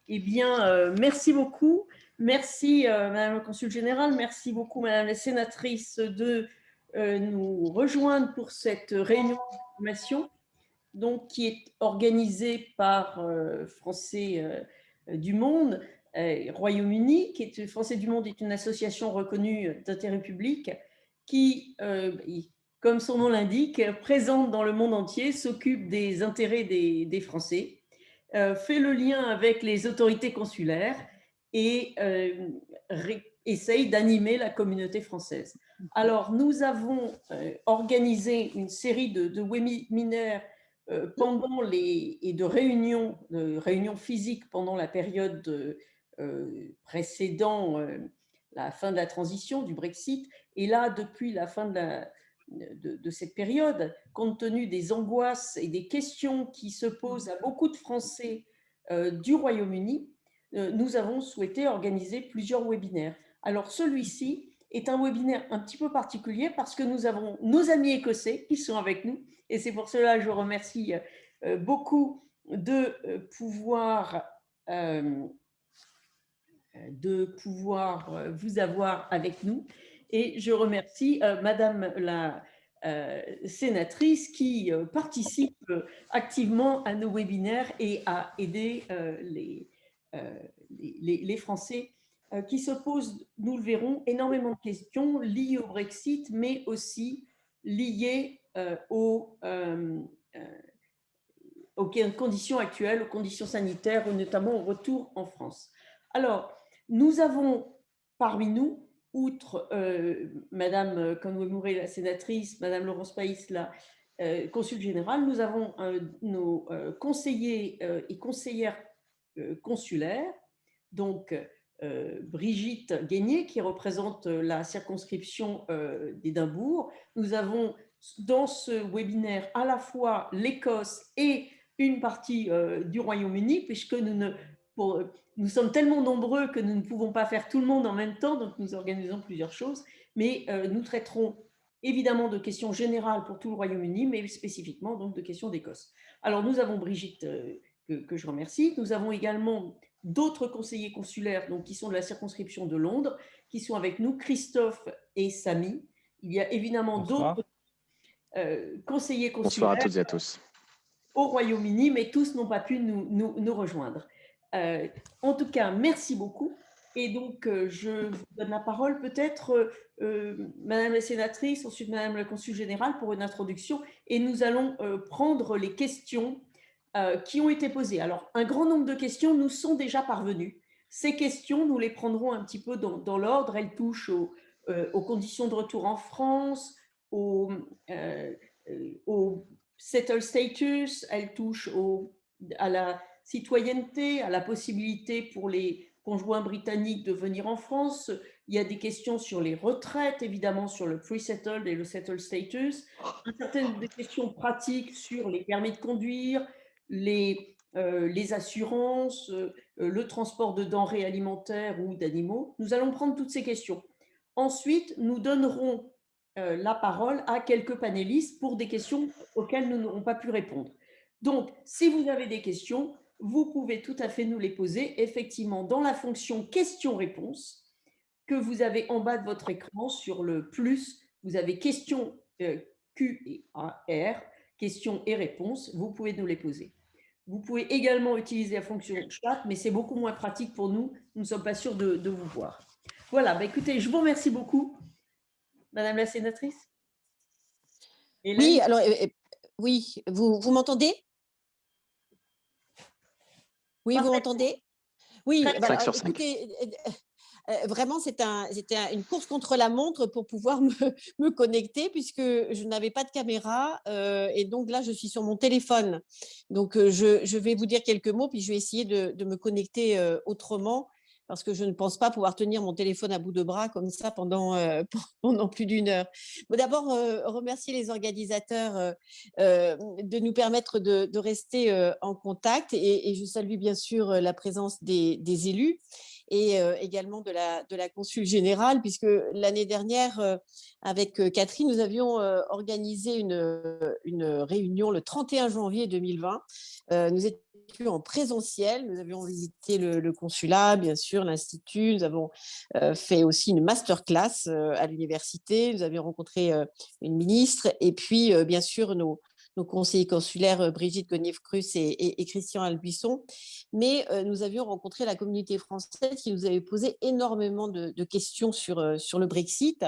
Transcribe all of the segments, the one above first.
Eh bien, merci beaucoup. Merci, Madame la Consul Générale. Merci beaucoup, Madame la Sénatrice, de nous rejoindre pour cette réunion d'information, donc, qui est organisée par Français du Monde, Royaume-Uni, qui est Français du Monde est une association reconnue d'intérêt public qui, comme son nom l'indique, présente dans le monde entier, s'occupe des intérêts des Français, fait le lien avec les autorités consulaires et essaye d'animer la communauté française. Alors, nous avons organisé une série de webinaires pendant et de réunions physiques pendant la période précédant la fin de la transition du Brexit. Et là, depuis la fin de cette période, compte tenu des angoisses et des questions qui se posent à beaucoup de Français du Royaume-Uni, nous avons souhaité organiser plusieurs webinaires. Alors, celui-ci est un webinaire un petit peu particulier parce que nous avons nos amis écossais qui sont avec nous. Et c'est pour cela que je remercie beaucoup de pouvoir vous avoir avec nous. Et je remercie Madame la sénatrice qui participe activement à nos webinaires et à aider les Français qui se posent, nous le verrons, énormément de questions liées au Brexit, mais aussi liées aux conditions actuelles, aux conditions sanitaires, notamment au retour en France. Alors, nous avons parmi nous, outre Madame Conway-Mouret, la sénatrice, Madame Laurence Païs, la consul générale, nous avons nos conseillers et conseillères consulaires, donc Brigitte Guénier, qui représente la circonscription d'Édimbourg. Nous avons dans ce webinaire à la fois l'Écosse et une partie du Royaume-Uni, puisque nous sommes tellement nombreux que nous ne pouvons pas faire tout le monde en même temps, donc nous organisons plusieurs choses, mais nous traiterons évidemment de questions générales pour tout le Royaume-Uni, mais spécifiquement donc de questions d'Écosse. Alors nous avons Brigitte, que je remercie, nous avons également d'autres conseillers consulaires donc, qui sont de la circonscription de Londres, qui sont avec nous, Christophe et Samy. Il y a évidemment d'autres conseillers consulaires. Bonsoir à toutes et à tous. Au Royaume-Uni, mais tous n'ont pas pu nous rejoindre. En tout cas, merci beaucoup. Et donc, je vous donne la parole peut-être, Madame la sénatrice, ensuite Madame la consul générale pour une introduction. Et nous allons prendre les questions qui ont été posées. Alors, un grand nombre de questions nous sont déjà parvenues. Ces questions, nous les prendrons un petit peu dans l'ordre. Elles touchent aux conditions de retour en France, aux settle status, elles touchent à la citoyenneté, à la possibilité pour les conjoints britanniques de venir en France. Il y a des questions sur les retraites, évidemment sur le pre-settled et le settled status. Certaines des questions pratiques sur les permis de conduire, les assurances, le transport de denrées alimentaires ou d'animaux. Nous allons prendre toutes ces questions. Ensuite, nous donnerons la parole à quelques panélistes pour des questions auxquelles nous n'aurons pas pu répondre. Donc, si vous avez des questions, vous pouvez tout à fait nous les poser, effectivement, dans la fonction questions-réponses que vous avez en bas de votre écran sur le plus. Vous avez questions Q et R, questions et réponses. Vous pouvez nous les poser. Vous pouvez également utiliser la fonction chat, mais c'est beaucoup moins pratique pour nous. Nous ne sommes pas sûrs de vous voir. Voilà, bah écoutez, je vous remercie beaucoup. Madame la sénatrice. Oui, alors, oui, vous m'entendez? Oui, vous m'entendez? Oui, bah, écoutez, vraiment, c'était une course contre la montre pour pouvoir me connecter puisque je n'avais pas de caméra et donc là, je suis sur mon téléphone. Donc, je vais vous dire quelques mots puis je vais essayer de me connecter autrement parce que je ne pense pas pouvoir tenir mon téléphone à bout de bras comme ça pendant plus d'une heure. Bon, d'abord, remercier les organisateurs de nous permettre de rester en contact et je salue bien sûr la présence des élus et également de la consul générale, puisque l'année dernière, avec Catherine, nous avions organisé une réunion le 31 janvier 2020. Nous étions vécu en présentiel. Nous avions visité le consulat, bien sûr, l'Institut. Nous avons fait aussi une masterclass à l'université. Nous avions rencontré une ministre et puis, bien sûr, nos conseillers consulaires Brigitte Gonièvre-Crus et Christian Albuisson. Mais nous avions rencontré la communauté française qui nous avait posé énormément de questions sur le Brexit.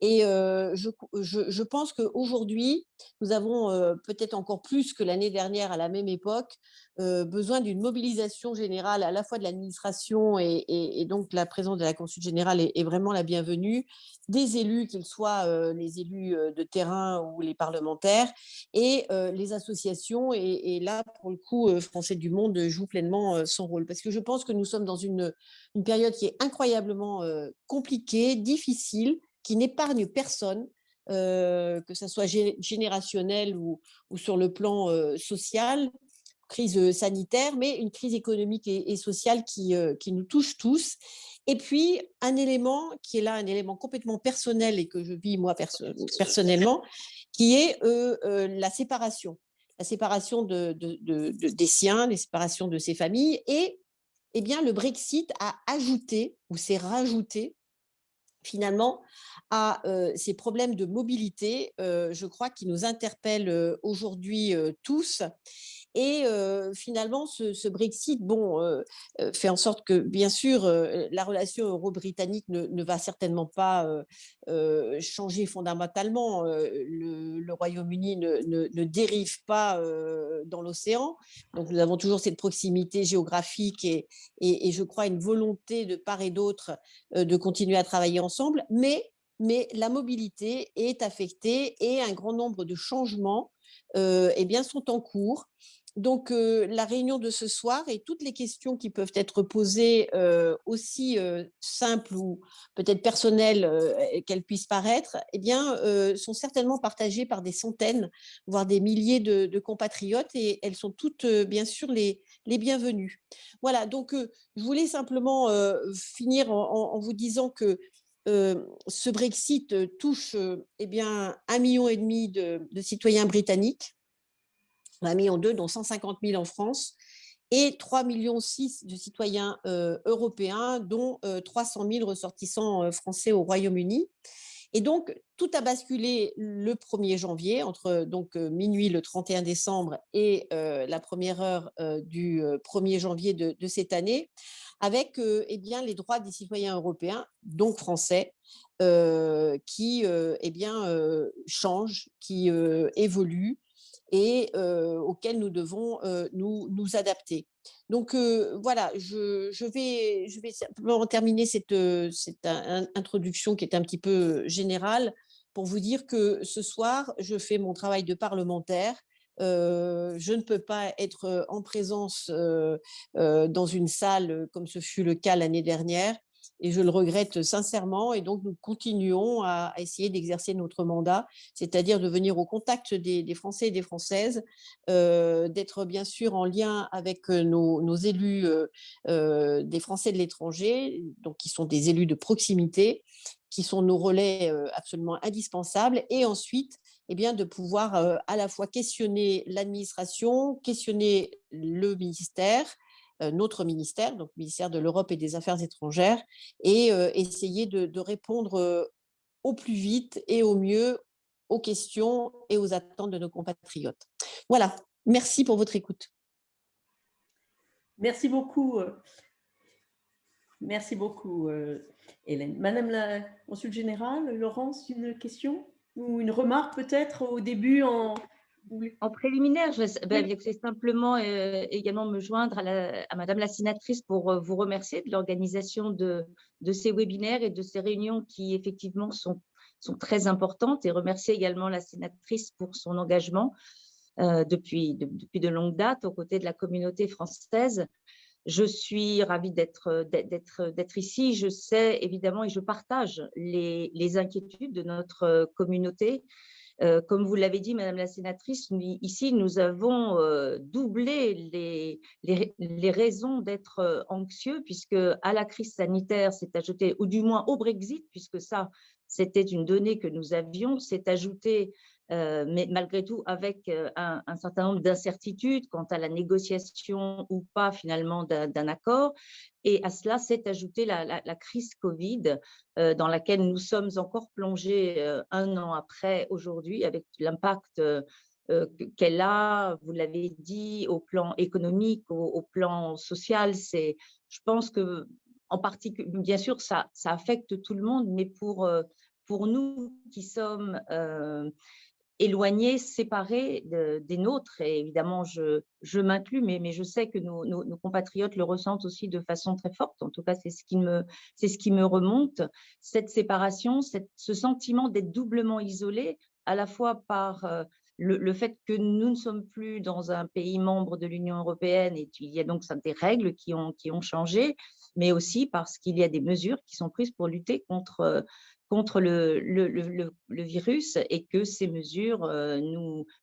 Et je pense qu'aujourd'hui, nous avons peut-être encore plus que l'année dernière à la même époque, besoin d'une mobilisation générale à la fois de l'administration et donc la présence de la consul générale est vraiment la bienvenue, des élus, qu'ils soient les élus de terrain ou les parlementaires, et les associations. Et là, pour le coup, Français du Monde joue pleinement son rôle. Parce que je pense que nous sommes dans une période qui est incroyablement compliquée, difficile, qui n'épargne personne, que ce soit générationnel ou sur le plan social, crise sanitaire, mais une crise économique et sociale qui nous touche tous. Et puis, un élément qui est là, un élément complètement personnel et que je vis moi personnellement, qui est la séparation. La séparation des siens, les séparations de ses familles. Et eh bien, le Brexit a ajouté, ou s'est rajouté, finalement, à ces problèmes de mobilité, je crois, qui nous interpellent aujourd'hui tous. Et finalement, ce Brexit, bon, fait en sorte que, bien sûr, la relation euro-britannique ne va certainement pas changer fondamentalement. Le Royaume-Uni ne dérive pas dans l'océan. Donc, nous avons toujours cette proximité géographique et je crois une volonté de part et d'autre de continuer à travailler ensemble. Mais la mobilité est affectée et un grand nombre de changements eh bien, sont en cours. Donc, la réunion de ce soir et toutes les questions qui peuvent être posées, aussi simples ou peut-être personnelles qu'elles puissent paraître, eh bien, sont certainement partagées par des centaines, voire des milliers de compatriotes, et elles sont toutes, bien sûr, les bienvenues. Voilà, donc je voulais simplement finir en vous disant que ce Brexit touche eh bien, 1,5 million de citoyens britanniques, 1,2 million, dont 150 000 en France, et 3,6 millions de citoyens européens, dont 300 000 ressortissants français au Royaume-Uni. Et donc, tout a basculé le 1er janvier, entre donc, minuit le 31 décembre et la première heure du 1er janvier de cette année, avec eh bien, les droits des citoyens européens, donc français, qui eh bien, changent, qui évoluent et auxquels nous devons nous adapter. Donc voilà, je vais simplement terminer cette introduction qui est un petit peu générale pour vous dire que ce soir, je fais mon travail de parlementaire. Je ne peux pas être en présence dans une salle comme ce fut le cas l'année dernière, et je le regrette sincèrement. Et donc, nous continuons à essayer d'exercer notre mandat, c'est-à-dire de venir au contact des Français et des Françaises, d'être bien sûr en lien avec nos élus des Français de l'étranger, donc qui sont des élus de proximité, qui sont nos relais absolument indispensables, et ensuite eh bien, de pouvoir à la fois questionner l'administration, questionner le ministère, notre ministère, donc le ministère de l'Europe et des Affaires étrangères, et essayer de répondre au plus vite et au mieux aux questions et aux attentes de nos compatriotes. Voilà, merci pour votre écoute. Merci beaucoup. Merci beaucoup, Hélène. Madame la consul générale, Laurence, une question ou une remarque peut-être au début en préliminaire, je vais simplement également me joindre à Madame la sénatrice pour vous remercier de l'organisation de ces webinaires et de ces réunions qui effectivement sont très importantes, et remercier également la sénatrice pour son engagement depuis de longue date aux côtés de la communauté française. Je suis ravie d'être ici. Je sais évidemment et je partage les inquiétudes de notre communauté. Comme vous l'avez dit, Madame la sénatrice, ici, nous avons doublé les raisons d'être anxieux, puisque à la crise sanitaire s'est ajouté, ou du moins au Brexit, puisque ça, c'était une donnée que nous avions, s'est ajouté mais malgré tout avec un certain nombre d'incertitudes quant à la négociation ou pas finalement d'un accord. Et à cela s'est ajoutée la crise Covid, dans laquelle nous sommes encore plongés un an après aujourd'hui, avec l'impact qu'elle a, vous l'avez dit, au plan économique, au plan social. Je pense que, en particulier, bien sûr, ça affecte tout le monde, mais pour nous qui sommes éloignés, séparés des nôtres, et évidemment, je m'inclus, mais je sais que nos compatriotes le ressentent aussi de façon très forte. En tout cas, c'est ce qui me remonte, cette séparation, ce sentiment d'être doublement isolé, à la fois par le fait que nous ne sommes plus dans un pays membre de l'Union européenne, et il y a donc des règles qui ont changé, mais aussi parce qu'il y a des mesures qui sont prises pour lutter contre le virus, et que ces mesures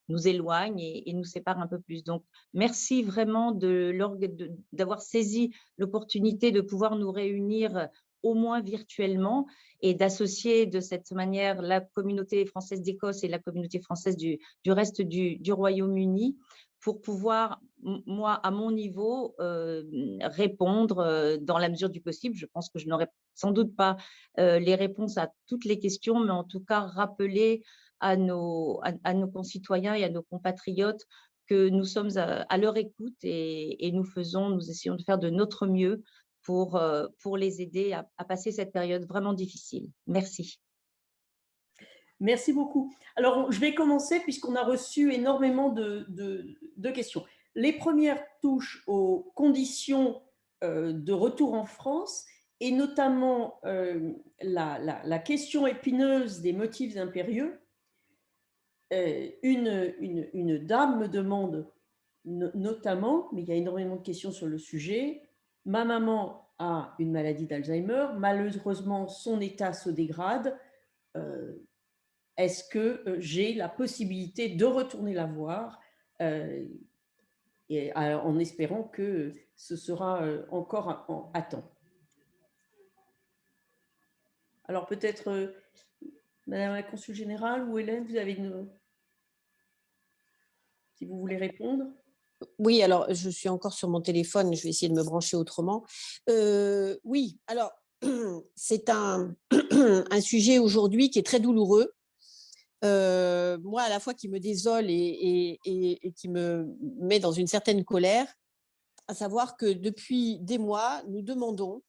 nous éloignent et nous séparent un peu plus. Donc, merci vraiment d'avoir saisi l'opportunité de pouvoir nous réunir au moins virtuellement, et d'associer de cette manière la communauté française d'Écosse et la communauté française du reste du Royaume-Uni, pour pouvoir, moi, à mon niveau, répondre dans la mesure du possible. Je pense que je n'aurai sans doute pas les réponses à toutes les questions, mais en tout cas rappeler à nos concitoyens et à nos compatriotes que nous sommes à leur écoute, et nous essayons de faire de notre mieux pour les aider à passer cette période vraiment difficile. Merci. Merci beaucoup. Alors, je vais commencer puisqu'on a reçu énormément de questions. Les premières touchent aux conditions de retour en France, et notamment la question épineuse des motifs impérieux. Une dame me demande notamment, mais il y a énormément de questions sur le sujet, ma maman a une maladie d'Alzheimer, malheureusement son état se dégrade, est-ce que j'ai la possibilité de retourner la voir, en espérant que ce sera encore à temps. Alors peut-être Madame la Consul Générale ou Hélène, vous avez si vous voulez répondre. Oui, alors je suis encore sur mon téléphone, je vais essayer de me brancher autrement. Oui, alors c'est un sujet aujourd'hui qui est très douloureux. Moi, à la fois qui me désole et qui me met dans une certaine colère, à savoir que depuis des mois, nous demandons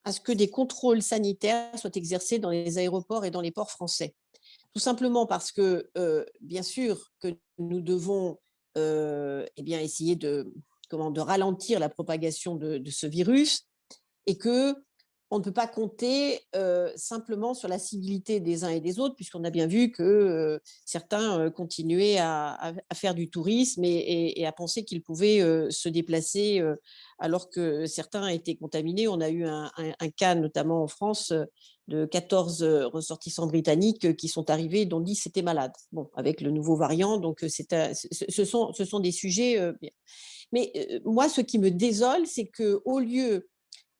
à ce que des contrôles sanitaires soient exercés dans les aéroports et dans les ports français. Tout simplement parce que, bien sûr, que nous devons essayer de ralentir la propagation de ce virus, et que on ne peut pas compter simplement sur la civilité des uns et des autres, puisqu'on a bien vu que certains continuaient à faire du tourisme et à penser qu'ils pouvaient se déplacer alors que certains étaient contaminés. On a eu un cas, notamment en France, de 14 ressortissants britanniques qui sont arrivés, dont 10 étaient malades. Bon, avec le nouveau variant, donc ce sont des sujets. Mais moi, ce qui me désole, c'est qu'au lieu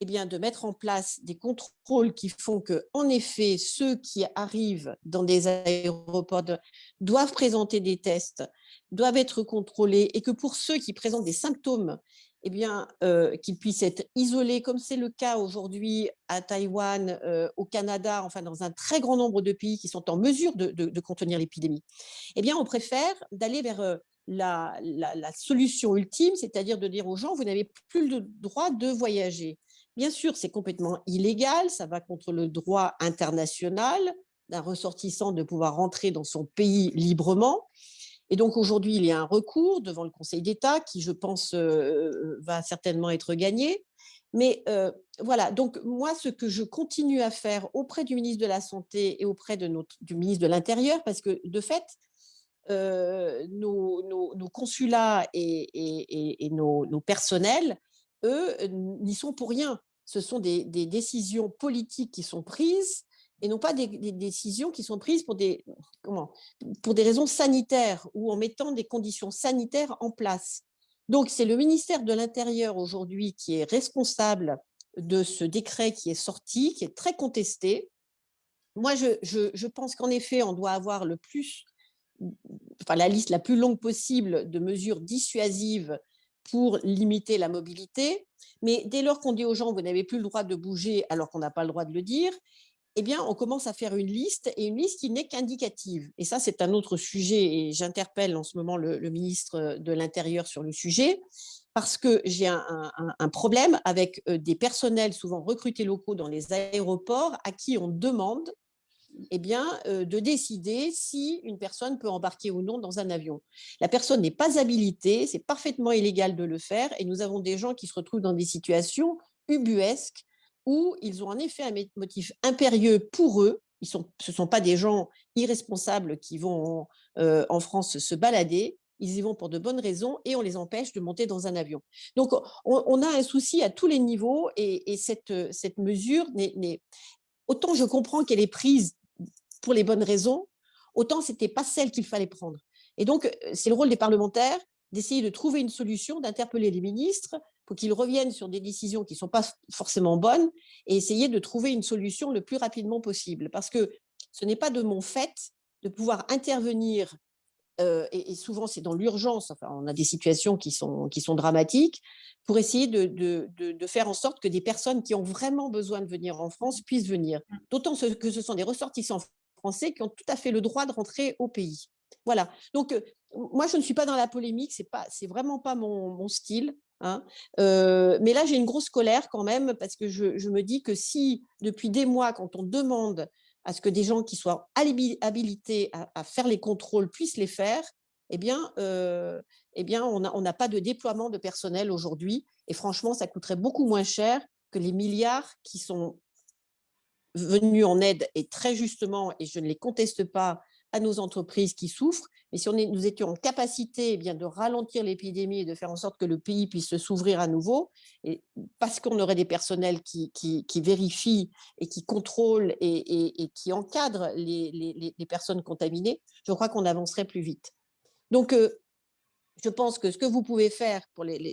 de mettre en place des contrôles qui font que, en effet, ceux qui arrivent dans des aéroports doivent présenter des tests, doivent être contrôlés, et que pour ceux qui présentent des symptômes, qu'ils puissent être isolés, comme c'est le cas aujourd'hui à Taïwan, au Canada, enfin dans un très grand nombre de pays qui sont en mesure de contenir l'épidémie. On préfère d'aller vers la solution ultime, c'est-à-dire de dire aux gens, vous n'avez plus le droit de voyager. Bien sûr, c'est complètement illégal, ça va contre le droit international d'un ressortissant de pouvoir rentrer dans son pays librement. Et donc aujourd'hui, il y a un recours devant le Conseil d'État qui, je pense, va certainement être gagné. Mais voilà, donc moi, ce que je continue à faire auprès du ministre de la Santé et auprès du ministre de l'Intérieur, parce que de fait, nos consulats et nos personnels, eux, n'y sont pour rien. Ce sont des décisions politiques qui sont prises, et non pas des décisions qui sont prises pour des raisons sanitaires, ou en mettant des conditions sanitaires en place. Donc, c'est le ministère de l'Intérieur aujourd'hui qui est responsable de ce décret qui est sorti, qui est très contesté. Moi, je pense qu'en effet, on doit avoir le plus enfin, la liste la plus longue possible de mesures dissuasives pour limiter la mobilité. Mais dès lors qu'on dit aux gens, vous n'avez plus le droit de bouger alors qu'on n'a pas le droit de le dire, eh bien, on commence à faire une liste, et une liste qui n'est qu'indicative. Et ça, c'est un autre sujet, et j'interpelle en ce moment le ministre de l'Intérieur sur le sujet, parce que j'ai un problème avec des personnels souvent recrutés locaux dans les aéroports à qui on demande de décider si une personne peut embarquer ou non dans un avion. La personne n'est pas habilitée, c'est parfaitement illégal de le faire, et nous avons des gens qui se retrouvent dans des situations ubuesques où ils ont en effet un motif impérieux pour eux. Ce ne sont pas des gens irresponsables qui vont en France se balader. Ils y vont pour de bonnes raisons et on les empêche de monter dans un avion. Donc, on a un souci à tous les niveaux, et cette mesure autant je comprends qu'elle est prise pour les bonnes raisons, autant ce n'était pas celle qu'il fallait prendre. Et donc, c'est le rôle des parlementaires d'essayer de trouver une solution, d'interpeller les ministres pour qu'ils reviennent sur des décisions qui ne sont pas forcément bonnes, et essayer de trouver une solution le plus rapidement possible. Parce que ce n'est pas de mon fait de pouvoir intervenir, et souvent c'est dans l'urgence, enfin, on a des situations qui sont dramatiques, pour essayer de faire en sorte que des personnes qui ont vraiment besoin de venir en France puissent venir. D'autant que ce sont des ressortissants français qui ont tout à fait le droit de rentrer au pays. Voilà. Donc, moi, je ne suis pas dans la polémique, c'est vraiment pas mon style. Hein. Mais là, j'ai une grosse colère quand même, parce que je me dis que si, depuis des mois, quand on demande à ce que des gens qui soient habilités à faire les contrôles puissent les faire, on n'a pas de déploiement de personnel aujourd'hui. Et franchement, ça coûterait beaucoup moins cher que les milliards qui sont venus en aide, et très justement, et je ne les conteste pas, à nos entreprises qui souffrent. Mais si nous étions en capacité de ralentir l'épidémie et de faire en sorte que le pays puisse s'ouvrir à nouveau, et parce qu'on aurait des personnels qui vérifient et qui contrôlent et qui encadrent les personnes contaminées, je crois qu'on avancerait plus vite. Donc, je pense que ce que vous pouvez faire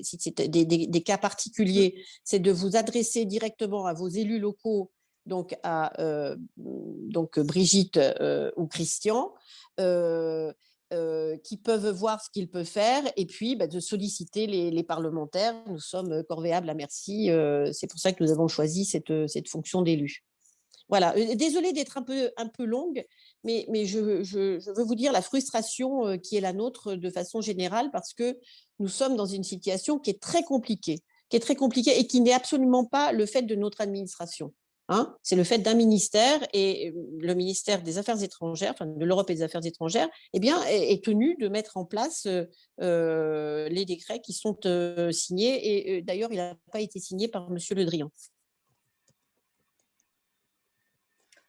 si c'est des cas particuliers, c'est de vous adresser directement à vos élus locaux, donc à Brigitte ou Christian, qui peuvent voir ce qu'ils peuvent faire, et puis de solliciter les parlementaires. Nous sommes corvéables à merci. C'est pour ça que nous avons choisi cette fonction d'élu. Voilà, désolée d'être un peu longue, mais je veux vous dire la frustration qui est la nôtre de façon générale, parce que nous sommes dans une situation qui est très compliquée, et qui n'est absolument pas le fait de notre administration. Hein. C'est le fait d'un ministère, et le ministère des Affaires étrangères, enfin de l'Europe et des Affaires étrangères, est tenu de mettre en place les décrets qui sont signés, et d'ailleurs, il n'a pas été signé par M. Le Drian.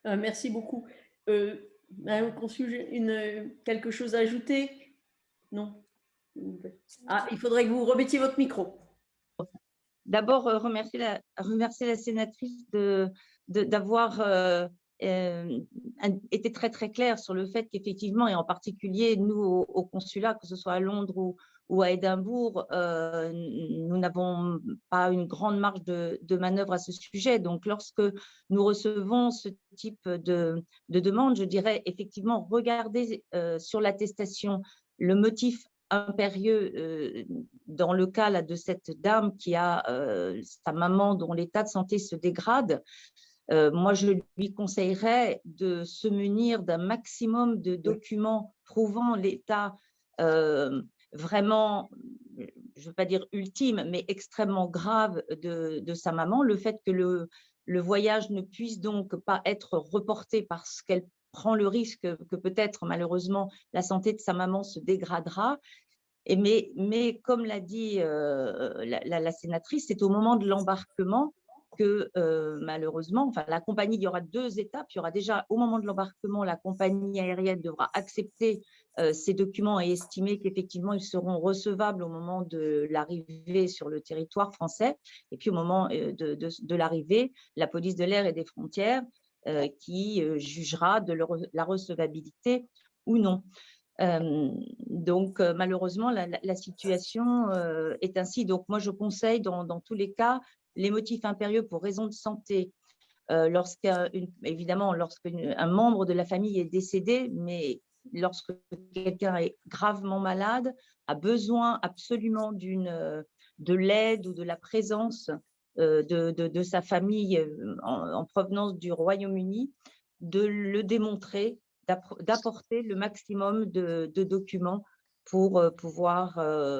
Merci beaucoup. Madame le consul, quelque chose à ajouter? Non. Ah, il faudrait que vous remettiez votre micro. D'abord, remercier la sénatrice d'avoir été très, très claire sur le fait qu'effectivement, et en particulier, nous, au consulat, que ce soit à Londres ou à Édimbourg, nous n'avons pas une grande marge de manœuvre à ce sujet. Donc, lorsque nous recevons ce type de demande, je dirais effectivement, regardez sur l'attestation le motif impérieux dans le cas là, de cette dame qui a sa maman dont l'état de santé se dégrade. Moi, je lui conseillerais de se munir d'un maximum de documents prouvant l'état vraiment, je ne veux pas dire ultime, mais extrêmement grave de sa maman. Le fait que le voyage ne puisse donc pas être reporté parce qu'elle prend le risque que peut-être, malheureusement, la santé de sa maman se dégradera. Mais comme l'a dit la sénatrice, c'est au moment de l'embarquement que malheureusement, enfin, la compagnie, il y aura 2 étapes. Il y aura déjà, au moment de l'embarquement, la compagnie aérienne devra accepter ces documents et estimer qu'effectivement, ils seront recevables au moment de l'arrivée sur le territoire français. Et puis, au moment de l'arrivée, la police de l'air et des frontières qui jugera de la recevabilité ou non. Donc, malheureusement, la situation est ainsi. Donc, moi, je conseille dans tous les cas les motifs impérieux pour raison de santé. Évidemment, lorsqu'un membre de la famille est décédé, mais lorsque quelqu'un est gravement malade, a besoin absolument de l'aide ou de la présence de sa famille en provenance du Royaume-Uni, de le démontrer, d'apporter le maximum de documents pour pouvoir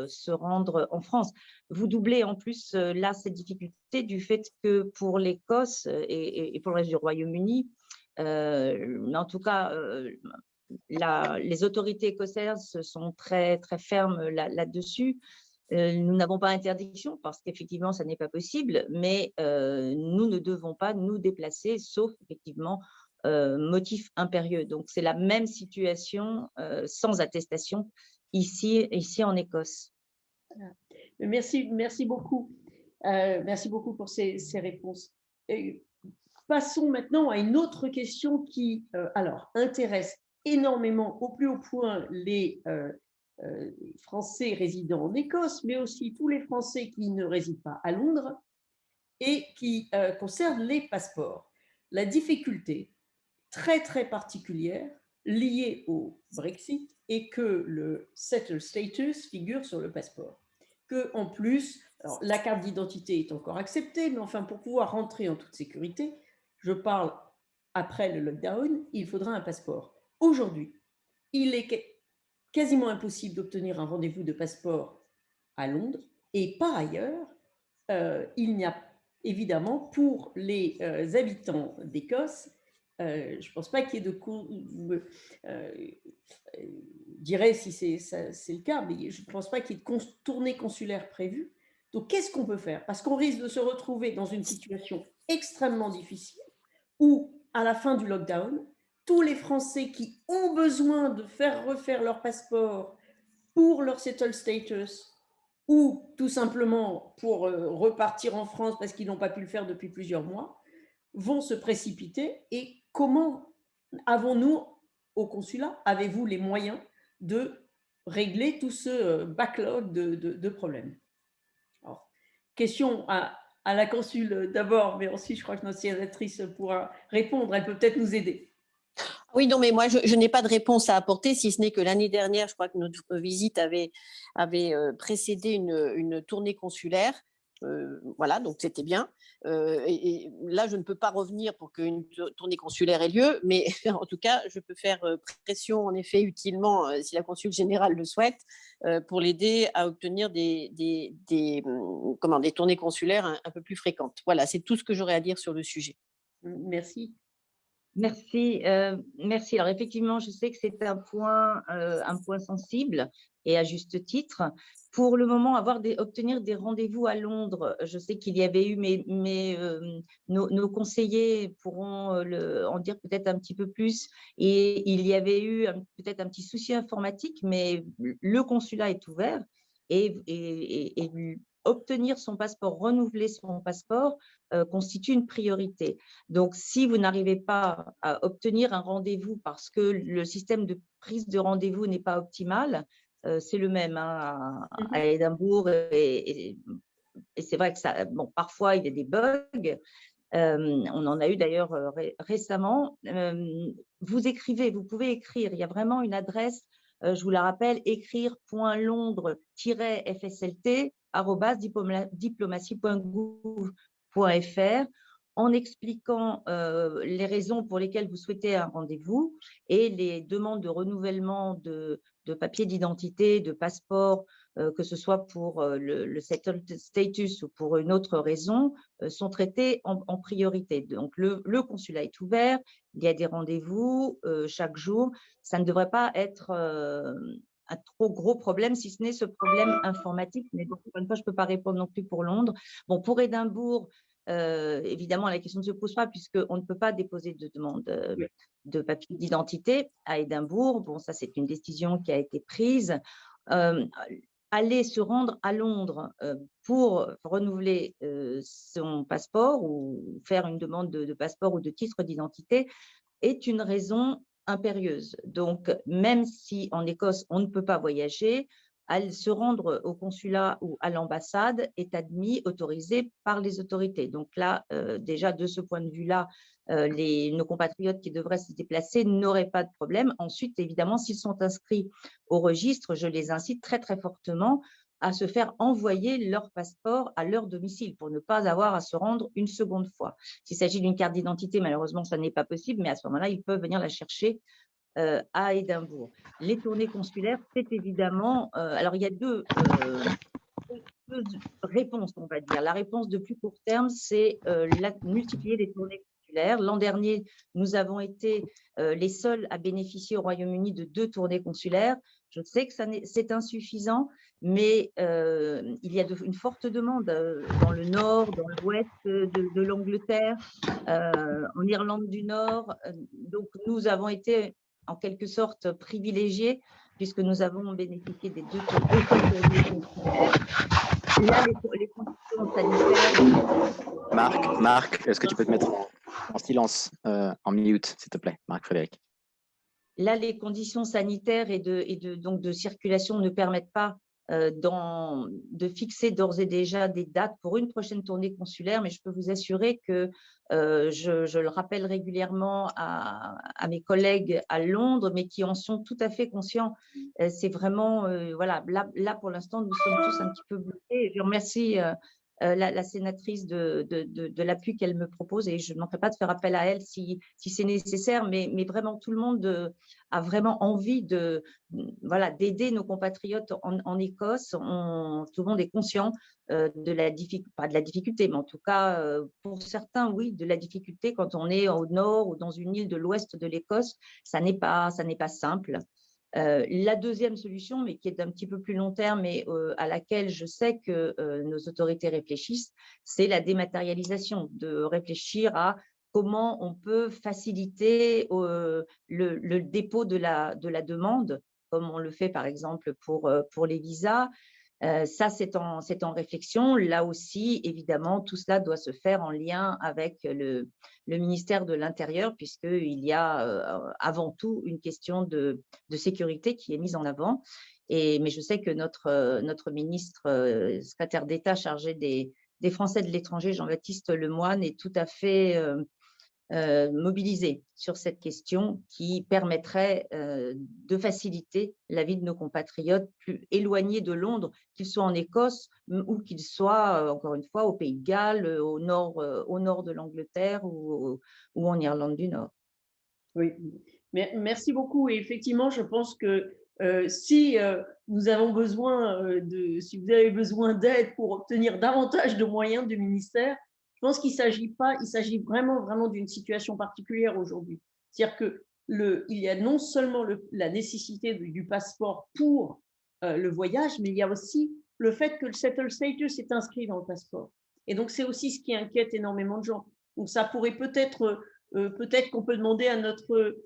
se rendre en France. Vous doublez en plus là ces difficultés du fait que pour l'Écosse et pour le reste du Royaume-Uni, en tout cas, les autorités écossaises sont très, très fermes là-dessus. Nous n'avons pas interdiction parce qu'effectivement, ça n'est pas possible, mais nous ne devons pas nous déplacer, sauf effectivement motif impérieux. Donc, c'est la même situation sans attestation ici en Écosse. Merci beaucoup. Merci beaucoup pour ces réponses. Et passons maintenant à une autre question qui intéresse énormément, au plus haut point, les Français résidant en Écosse, mais aussi tous les Français qui ne résident pas à Londres, et qui concerne les passeports. La difficulté très, très particulière liée au Brexit est que le settled status figure sur le passeport. Que, en plus, alors, la carte d'identité est encore acceptée, mais enfin, pour pouvoir rentrer en toute sécurité, je parle après le lockdown, il faudra un passeport. Aujourd'hui, il est quasiment impossible d'obtenir un rendez-vous de passeport à Londres, et par ailleurs, il n'y a évidemment pour les habitants d'Écosse, je ne pense pas qu'il y ait de je dirais si c'est le cas, mais je ne pense pas qu'il y ait de tournée consulaire prévue. Donc, qu'est-ce qu'on peut faire? Parce qu'on risque de se retrouver dans une situation extrêmement difficile où, à la fin du lockdown, tous les Français qui ont besoin de faire refaire leur passeport pour leur settled status ou tout simplement pour repartir en France parce qu'ils n'ont pas pu le faire depuis plusieurs mois, vont se précipiter. Et comment avons-nous, au consulat, avez-vous les moyens de régler tout ce backlog de problèmes? Alors, question à la consul d'abord, mais ensuite je crois que notre sénatrice pourra répondre, elle peut peut-être nous aider. Oui, non, mais moi, je n'ai pas de réponse à apporter, si ce n'est que l'année dernière, je crois que notre visite avait précédé une tournée consulaire. Voilà, donc c'était bien. Et là, je ne peux pas revenir pour qu'une tournée consulaire ait lieu, mais en tout cas, je peux faire pression, en effet, utilement, si la consul générale le souhaite, pour l'aider à obtenir des tournées consulaires un peu plus fréquentes. Voilà, c'est tout ce que j'aurais à dire sur le sujet. Merci. Merci, merci. Alors effectivement, je sais que c'est un point sensible et à juste titre. Pour le moment, obtenir des rendez-vous à Londres, je sais qu'il y avait eu, nos conseillers pourront en dire peut-être un petit peu plus. Et il y avait eu peut-être un petit souci informatique, mais le consulat est ouvert et obtenir son passeport, renouveler son passeport constitue une priorité. Donc, si vous n'arrivez pas à obtenir un rendez-vous parce que le système de prise de rendez-vous n'est pas optimal, c'est le même à Édimbourg et c'est vrai que ça, bon, parfois il y a des bugs. On en a eu d'ailleurs récemment. Vous pouvez écrire, il y a vraiment une adresse, je vous la rappelle, écrire.londres-fslt@diplomatie.gouv.fr en expliquant les raisons pour lesquelles vous souhaitez un rendez-vous et les demandes de renouvellement de papiers d'identité, de passeport, que ce soit pour le settled status ou pour une autre raison, sont traitées en priorité. Donc, le consulat est ouvert, il y a des rendez-vous chaque jour. Ça ne devrait pas être un trop gros problème, si ce n'est ce problème informatique. Mais bon, encore une fois, je ne peux pas répondre non plus pour Londres. Bon, pour Édimbourg, évidemment, la question ne se pose pas puisqu'on ne peut pas déposer de demande de papier d'identité à Édimbourg. Bon, ça, c'est une décision qui a été prise. Aller se rendre à Londres pour renouveler son passeport ou faire une demande de passeport ou de titre d'identité est une raison impérieuse. Donc, même si en Écosse, on ne peut pas voyager, à se rendre au consulat ou à l'ambassade est admis, autorisé par les autorités. Donc là, déjà, de ce point de vue-là, nos compatriotes qui devraient se déplacer n'auraient pas de problème. Ensuite, évidemment, s'ils sont inscrits au registre, je les incite très, très fortement à se faire envoyer leur passeport à leur domicile pour ne pas avoir à se rendre une seconde fois. S'il s'agit d'une carte d'identité, malheureusement, ça n'est pas possible, mais à ce moment-là, ils peuvent venir la chercher à Édimbourg. Les tournées consulaires, c'est évidemment… alors, il y a deux réponses, on va dire. La réponse de plus court terme, c'est multiplier les tournées consulaires. L'an dernier, nous avons été les seuls à bénéficier au Royaume-Uni de 2 tournées consulaires. Je sais que c'est insuffisant, mais il y a une forte demande dans le nord, dans l'ouest de l'Angleterre, en Irlande du Nord. Donc, nous avons été en quelque sorte privilégiés puisque nous avons bénéficié des 2 tournées consulaires. Là, les conditions sanitaires… Marc, est-ce que tu peux te mettre en silence, en mute, s'il te plaît, Marc-Frédéric? Là, les conditions sanitaires et donc de circulation ne permettent pas de fixer d'ores et déjà des dates pour une prochaine tournée consulaire, mais je peux vous assurer que je le rappelle régulièrement à mes collègues à Londres, mais qui en sont tout à fait conscients. C'est vraiment, voilà, là, pour l'instant, nous sommes tous un petit peu bloqués. Je remercie la sénatrice de l'appui qu'elle me propose et je ne manquerai pas de faire appel à elle si c'est nécessaire, mais vraiment tout le monde a vraiment envie d'aider nos compatriotes en Écosse. Tout le monde est conscient de la difficulté, pas de la difficulté, mais en tout cas, pour certains, oui, de la difficulté quand on est au nord ou dans une île de l'ouest de l'Écosse. Ça n'est pas simple. La deuxième solution, mais qui est d'un petit peu plus long terme et à laquelle je sais que nos autorités réfléchissent, c'est la dématérialisation, de réfléchir à comment on peut faciliter le dépôt de la demande, comme on le fait par exemple pour les visas. Ça, c'est en réflexion. Là aussi, évidemment, tout cela doit se faire en lien avec le ministère de l'Intérieur, puisqu'il y a avant tout une question de sécurité qui est mise en avant. Mais je sais que notre ministre, secrétaire d'État chargé des Français de l'étranger, Jean-Baptiste Lemoyne, est tout à fait mobilisé sur cette question qui permettrait de faciliter la vie de nos compatriotes plus éloignés de Londres, qu'ils soient en Écosse ou qu'ils soient, encore une fois, au Pays de Galles, au nord de l'Angleterre ou en Irlande du Nord. Oui, merci beaucoup. Et effectivement, je pense que si nous avons besoin si vous avez besoin d'aide pour obtenir davantage de moyens du ministère, je pense qu'il s'agit vraiment d'une situation particulière aujourd'hui. C'est-à-dire que il y a non seulement la nécessité du passeport pour le voyage, mais il y a aussi le fait que le settled status est inscrit dans le passeport. Et donc, c'est aussi ce qui inquiète énormément de gens. Donc, ça pourrait peut-être qu'on peut demander à notre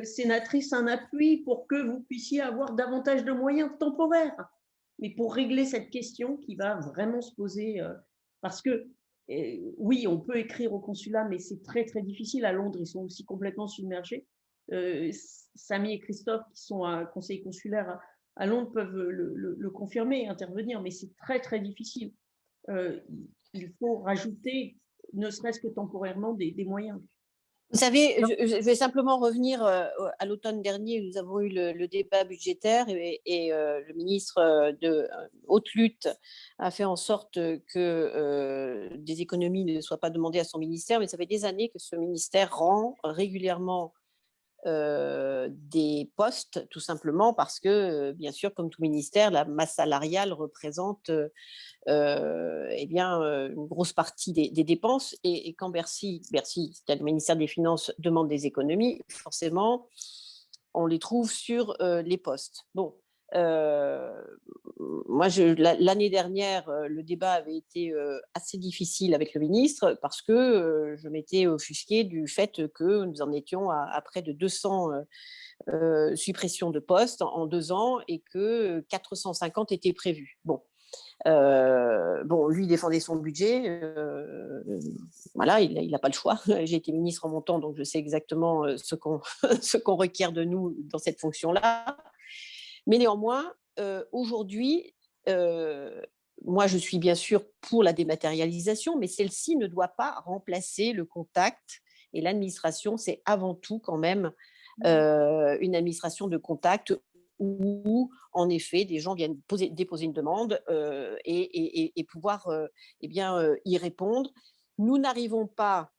sénatrice un appui pour que vous puissiez avoir davantage de moyens temporaires, mais pour régler cette question qui va vraiment se poser, parce que oui, on peut écrire au consulat, mais c'est très, très difficile. À Londres, ils sont aussi complètement submergés. Samy et Christophe, qui sont à conseil consulaire à Londres, peuvent le confirmer et intervenir, mais c'est très, très difficile. Il faut rajouter, ne serait-ce que temporairairement, des moyens. Vous savez, je vais simplement revenir à l'automne dernier, nous avons eu le débat budgétaire et le ministre de haute lutte a fait en sorte que des économies ne soient pas demandées à son ministère, mais ça fait des années que ce ministère rend régulièrement des postes, tout simplement parce que, bien sûr, comme tout ministère, la masse salariale représente une grosse partie des dépenses. Et quand Bercy, c'est-à-dire le ministère des Finances, demande des économies, forcément, on les trouve sur les postes. Bon, moi, l'année dernière, le débat avait été assez difficile avec le ministre parce que je m'étais offusquée du fait que nous en étions à près de 200 suppressions de postes en 2 ans et que 450 étaient prévus. Bon, lui défendait son budget, voilà, il n'a pas le choix. J'ai été ministre en mon temps, donc je sais exactement ce qu'on requiert de nous dans cette fonction-là. Mais néanmoins, aujourd'hui, moi, je suis bien sûr pour la dématérialisation, mais celle-ci ne doit pas remplacer le contact. Et l'administration, c'est avant tout quand même une administration de contact où, en effet, des gens viennent déposer une demande et pouvoir y répondre. Nous n'arrivons pas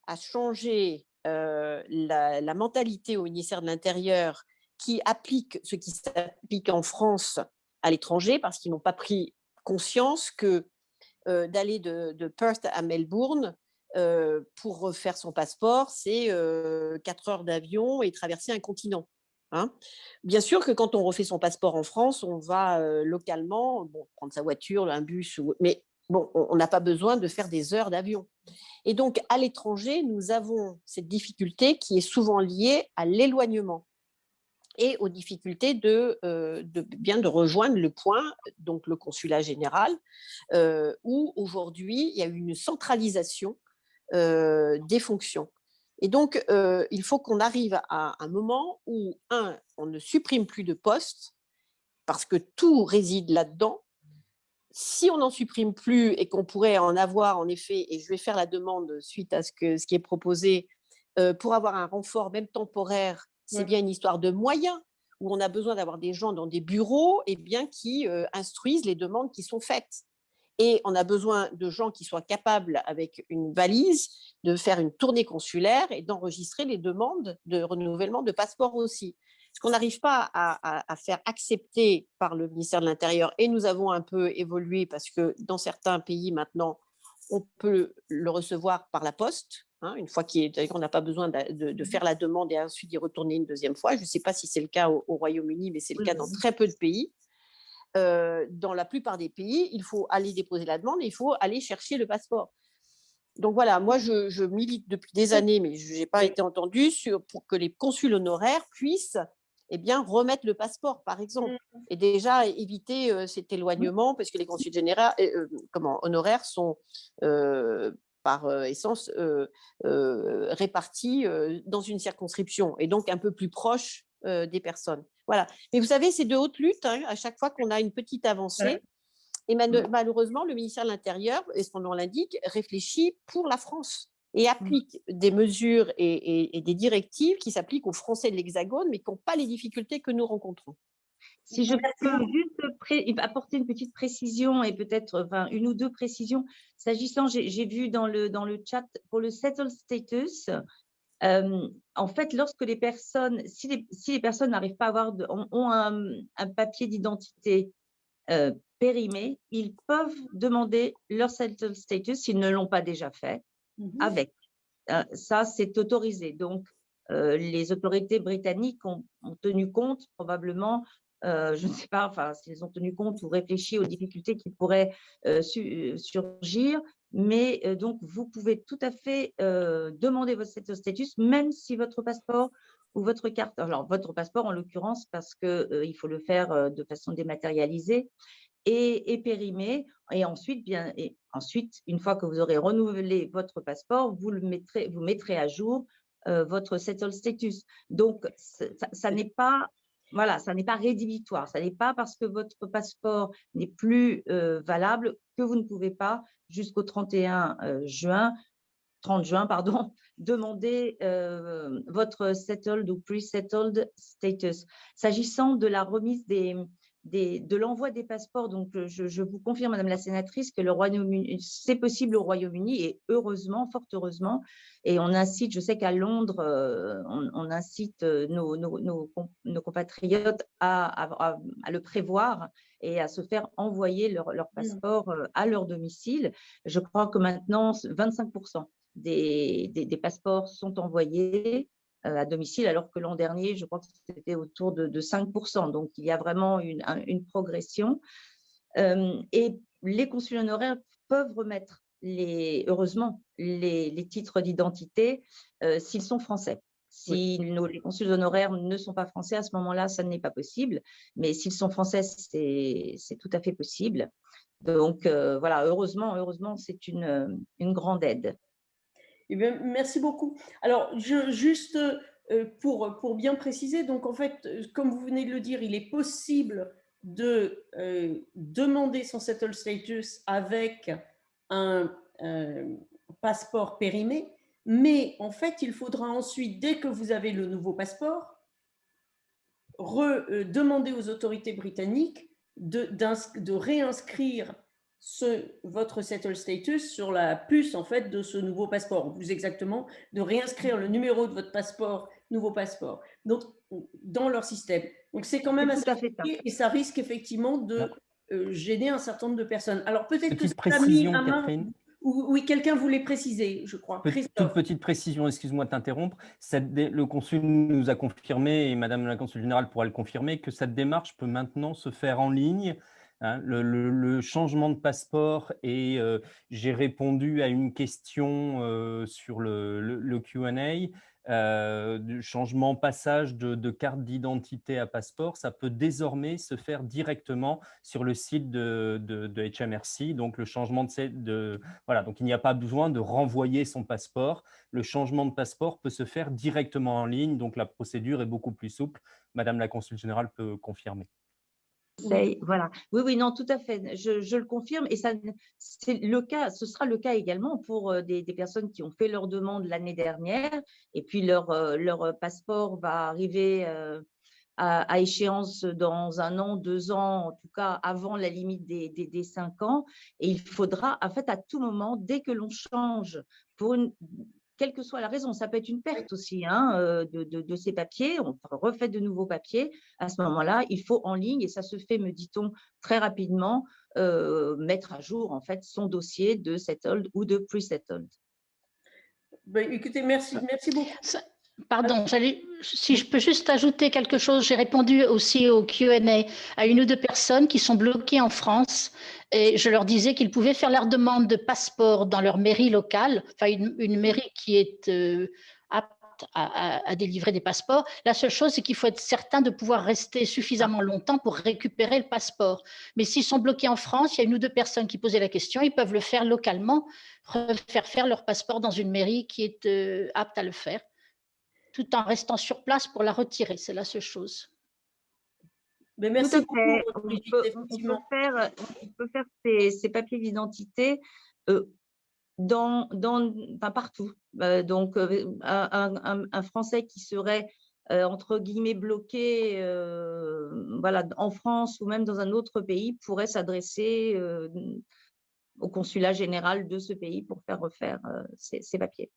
à changer la mentalité au ministère de l'Intérieur qui applique ce qui s'applique en France à l'étranger parce qu'ils n'ont pas pris conscience que d'aller de Perth à Melbourne pour refaire son passeport, c'est 4 heures d'avion et traverser un continent. Hein. Bien sûr que quand on refait son passeport en France, on va localement prendre sa voiture, un bus, mais bon, on n'a pas besoin de faire des heures d'avion. Et donc, à l'étranger, nous avons cette difficulté qui est souvent liée à l'éloignement et aux difficultés de rejoindre le point, donc le consulat général, où aujourd'hui, il y a une centralisation des fonctions. Et donc, il faut qu'on arrive à un moment où, on ne supprime plus de postes, parce que tout réside là-dedans. Si on n'en supprime plus et qu'on pourrait en avoir, en effet, et je vais faire la demande suite à ce qui est proposé, pour avoir un renfort, même temporaire, c'est bien une histoire de moyens, où on a besoin d'avoir des gens dans des bureaux qui instruisent les demandes qui sont faites. Et on a besoin de gens qui soient capables, avec une valise, de faire une tournée consulaire et d'enregistrer les demandes de renouvellement de passeport aussi. Ce qu'on n'arrive pas à faire accepter par le ministère de l'Intérieur, et nous avons un peu évolué parce que dans certains pays maintenant, on peut le recevoir par la poste, une fois qu'on n'a pas besoin de faire la demande et ensuite d'y retourner une deuxième fois. Je ne sais pas si c'est le cas au Royaume-Uni, mais c'est le cas dans très peu de pays. Dans la plupart des pays, il faut aller déposer la demande et il faut aller chercher le passeport. Donc voilà, moi je milite depuis des années, mais je n'ai pas été entendue pour que les consuls honoraires puissent remettre le passeport, par exemple, et déjà éviter cet éloignement, parce que les consuls honoraires sont par essence répartis dans une circonscription et donc un peu plus proches des personnes. Voilà. Mais vous savez, c'est de haute lutte à chaque fois qu'on a une petite avancée. Et malheureusement, le ministère de l'Intérieur, et son nom l'indique, réfléchit pour la France et applique des mesures et des directives qui s'appliquent aux Français de l'Hexagone, mais qui n'ont pas les difficultés que nous rencontrons. Si je peux juste apporter une petite précision et peut-être une ou deux précisions. S'agissant, j'ai vu dans le chat pour le settled status, en fait, lorsque les personnes, si les personnes n'arrivent pas à ont un papier d'identité périmé, ils peuvent demander leur settled status s'ils ne l'ont pas déjà fait avec. Ça, c'est autorisé. Donc, les autorités britanniques ont tenu compte probablement, je ne sais pas, s'ils ont tenu compte ou réfléchi aux difficultés qui pourraient surgir, mais donc vous pouvez tout à fait demander votre status, même si votre passeport ou votre carte, alors votre passeport en l'occurrence, parce qu'il faut le faire de façon dématérialisée, et périmé. Et ensuite, une fois que vous aurez renouvelé votre passeport, vous mettrez à jour votre settled status. Donc, ça n'est pas, voilà, ça n'est pas rédhibitoire. Ça n'est pas parce que votre passeport n'est plus valable que vous ne pouvez pas, jusqu'au 30 juin, demander votre settled ou pre-settled status. S'agissant de la remise de l'envoi des passeports, donc je vous confirme, Madame la sénatrice, que le Royaume-Uni, c'est possible au Royaume-Uni, et heureusement, fort heureusement, et on incite, je sais qu'à Londres, on incite nos compatriotes à le prévoir et à se faire envoyer leur passeport à leur domicile. Je crois que maintenant, 25% des passeports sont envoyés à domicile, alors que l'an dernier, je crois que c'était autour de 5%. Donc, il y a vraiment une progression. Et les consuls honoraires peuvent remettre, heureusement, les titres d'identité s'ils sont français. Si les consuls honoraires ne sont pas français, à ce moment-là, ça n'est pas possible. Mais s'ils sont français, c'est tout à fait possible. Donc, voilà, heureusement, c'est une grande aide. Eh bien, merci beaucoup. Alors, juste pour bien préciser, donc en fait, comme vous venez de le dire, il est possible de demander son settle status avec un passeport périmé, mais en fait, il faudra ensuite, dès que vous avez le nouveau passeport, demander aux autorités britanniques de réinscrire votre settle status sur la puce en fait de ce nouveau passeport, plus exactement de réinscrire le numéro de votre passeport, nouveau passeport, donc dans leur système. Donc c'est quand même assez compliqué et ça risque effectivement de gêner un certain nombre de personnes. Alors peut-être que Petite précision, Catherine. Oui, quelqu'un voulait préciser, je crois. Toute petite précision, excuse-moi de t'interrompre. Le consul nous a confirmé, et Madame la consul générale pourra le confirmer, que cette démarche peut maintenant se faire en ligne. Hein, le changement de passeport, et j'ai répondu à une question sur le Q&A, du changement passage de carte d'identité à passeport, ça peut désormais se faire directement sur le site de HMRC. Donc le changement voilà, donc il n'y a pas besoin de renvoyer son passeport. Le changement de passeport peut se faire directement en ligne, donc la procédure est beaucoup plus souple. Madame la consul générale peut confirmer. Voilà. Oui, non, tout à fait. Je le confirme, et ça, c'est le cas. Ce sera le cas également pour des personnes qui ont fait leur demande l'année dernière, et puis leur passeport va arriver à échéance dans 1 an, 2 ans, en tout cas avant la limite des 5 ans. Et il faudra, en fait, à tout moment, dès que l'on change quelle que soit la raison, ça peut être une perte aussi de ces papiers, on refait de nouveaux papiers. À ce moment-là, il faut en ligne, et ça se fait, me dit-on, très rapidement, mettre à jour en fait son dossier de settled ou de pre-settled. Ben, écoutez, merci beaucoup. Pardon, si je peux juste ajouter quelque chose, j'ai répondu aussi au Q&A à 1 ou 2 personnes qui sont bloquées en France, et je leur disais qu'ils pouvaient faire leur demande de passeport dans leur mairie locale, enfin une mairie qui est apte à délivrer des passeports. La seule chose, c'est qu'il faut être certain de pouvoir rester suffisamment longtemps pour récupérer le passeport. Mais s'ils sont bloqués en France, il y a 1 ou 2 personnes qui posaient la question, ils peuvent le faire localement, faire leur passeport dans une mairie qui est apte à le faire, tout en restant sur place pour la retirer. C'est la seule chose. Mais merci beaucoup, Brigitte, on peut faire ces papiers d'identité partout. Donc, un Français qui serait, entre guillemets, bloqué voilà, en France ou même dans un autre pays pourrait s'adresser au consulat général de ce pays pour faire refaire ces papiers.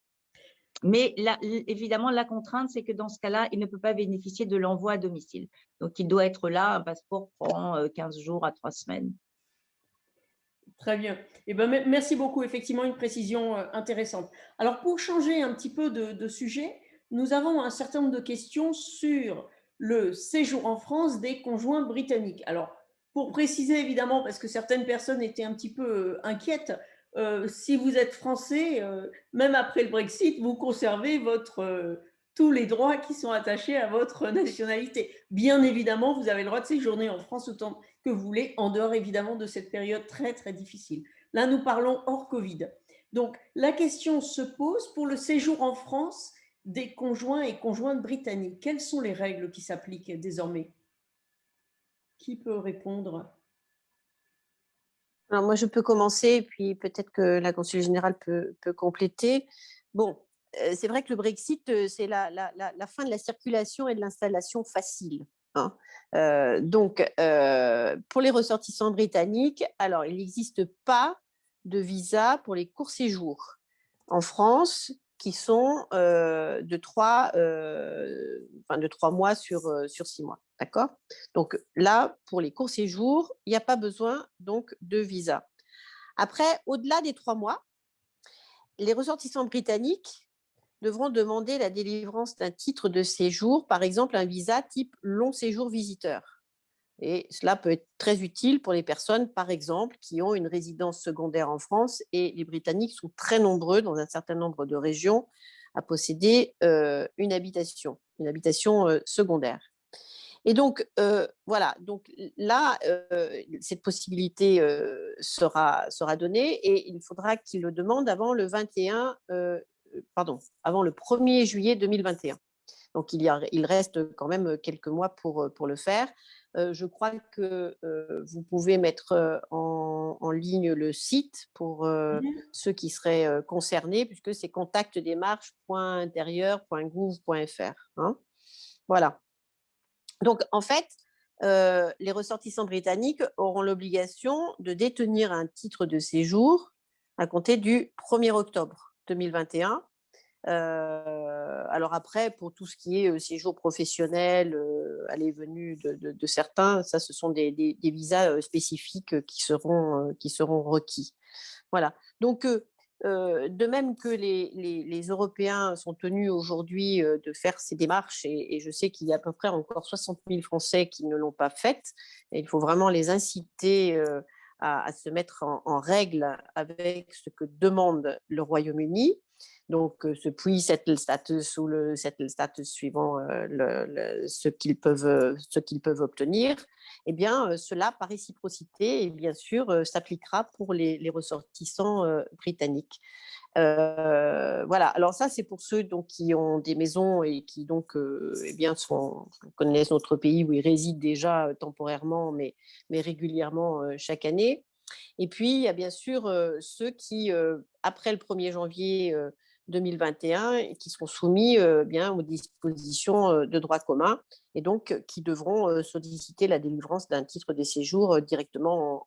Mais là, évidemment, la contrainte, c'est que dans ce cas-là, il ne peut pas bénéficier de l'envoi à domicile. Donc, il doit être là. Un passeport prend 15 jours à 3 semaines. Très bien. Eh ben, merci beaucoup. Effectivement, une précision intéressante. Alors, pour changer un petit peu de sujet, nous avons un certain nombre de questions sur le séjour en France des conjoints britanniques. Alors, pour préciser, évidemment, parce que certaines personnes étaient un petit peu inquiètes, si vous êtes français, même après le Brexit, vous conservez tous les droits qui sont attachés à votre nationalité. Bien évidemment, vous avez le droit de séjourner en France autant que vous voulez, en dehors évidemment de cette période très, très difficile. Là, nous parlons hors Covid. Donc, la question se pose pour le séjour en France des conjoints et conjointes britanniques. Quelles sont les règles qui s'appliquent désormais? Qui peut répondre? Alors moi, je peux commencer, puis peut-être que la consul générale peut compléter. Bon, c'est vrai que le Brexit, c'est la fin de la circulation et de l'installation facile. Hein. Donc, pour les ressortissants britanniques, alors il n'existe pas de visa pour les courts séjours en France qui sont de 3 mois sur 6 mois. D'accord ? Donc là, pour les courts séjours, il n'y a pas besoin donc de visa. Après, au-delà des 3 mois, les ressortissants britanniques devront demander la délivrance d'un titre de séjour, par exemple un visa type long séjour visiteur. Et cela peut être très utile pour les personnes, par exemple, qui ont une résidence secondaire en France, et les Britanniques sont très nombreux dans un certain nombre de régions à posséder une habitation secondaire. Et donc, voilà, donc là, cette possibilité sera donnée, et il faudra qu'ils le demandent avant le 1er juillet 2021. Donc, il reste quand même quelques mois pour le faire. Je crois que vous pouvez mettre en ligne le site pour ceux qui seraient concernés, puisque c'est contactdémarche.intérieur.gouv.fr. Hein. Voilà. Donc, en fait, les ressortissants britanniques auront l'obligation de détenir un titre de séjour à compter du 1er octobre 2021. Alors après, pour tout ce qui est séjour professionnel, aller et venue de certains, ça, ce sont des visas spécifiques qui seront requis. Voilà. Donc, de même que les Européens sont tenus aujourd'hui de faire ces démarches, et je sais qu'il y a à peu près encore 60 000 Français qui ne l'ont pas faite, et il faut vraiment les inciter à se mettre en règle avec ce que demande le Royaume-Uni. Donc, ce pre-settle status ou le settle status suivant ce qu'ils peuvent obtenir, eh bien, cela, par réciprocité, et bien sûr, s'appliquera pour les ressortissants britanniques. Voilà, alors ça, c'est pour ceux donc, qui ont des maisons et qui donc eh bien, connaissent notre pays où ils résident déjà temporairement, mais régulièrement chaque année. Et puis, il y a bien sûr ceux qui, après le 1er janvier 2021, qui seront soumis bien aux dispositions de droit commun et donc qui devront solliciter la délivrance d'un titre de séjour directement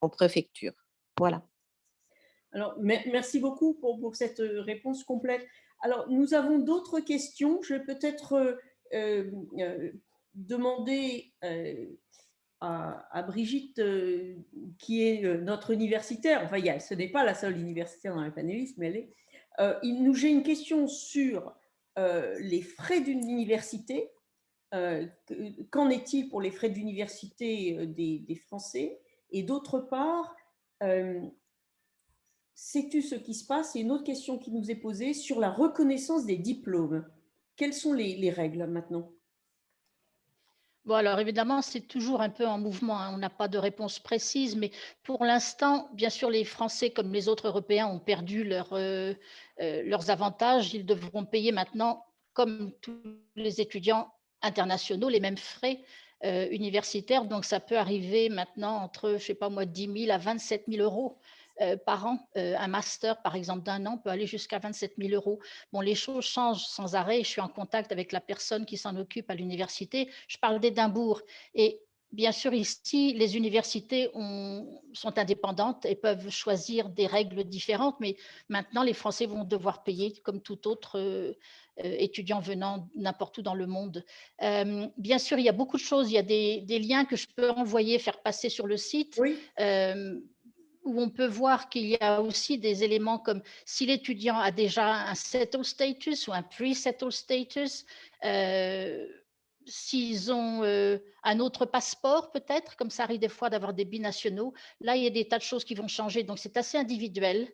en préfecture. Voilà. Alors, merci beaucoup pour cette réponse complète. Alors, nous avons d'autres questions. Je vais peut-être demander à Brigitte, qui est notre universitaire. Enfin, ce n'est pas la seule universitaire dans les panélistes, mais elle est. J'ai une question sur les frais d'une université. Qu'en est-il pour les frais d'université des Français? Et d'autre part, sais-tu ce qui se passe? C'est une autre question qui nous est posée sur la reconnaissance des diplômes. Quelles sont les règles maintenant? Bon, alors évidemment, c'est toujours un peu en mouvement, hein. On n'a pas de réponse précise, mais pour l'instant, bien sûr, les Français, comme les autres Européens, ont perdu leurs avantages. Ils devront payer maintenant, comme tous les étudiants internationaux, les mêmes frais universitaires. Donc, ça peut arriver maintenant entre, je ne sais pas moi, 10 000 à 27 000 euros par an. Un master, par exemple, d'1 an peut aller jusqu'à 27 000 euros. Bon, les choses changent sans arrêt. Je suis en contact avec la personne qui s'en occupe à l'université. Je parle d'Édimbourg. Et bien sûr, ici, les universités sont indépendantes et peuvent choisir des règles différentes. Mais maintenant, les Français vont devoir payer comme tout autre étudiant venant n'importe où dans le monde. Bien sûr, il y a beaucoup de choses. Il y a des liens que je peux envoyer, faire passer sur le site. Oui. Où on peut voir qu'il y a aussi des éléments comme si l'étudiant a déjà un settled status ou un pre-settled status, s'ils ont un autre passeport peut-être, comme ça arrive des fois d'avoir des binationaux. Là, il y a des tas de choses qui vont changer, donc c'est assez individuel.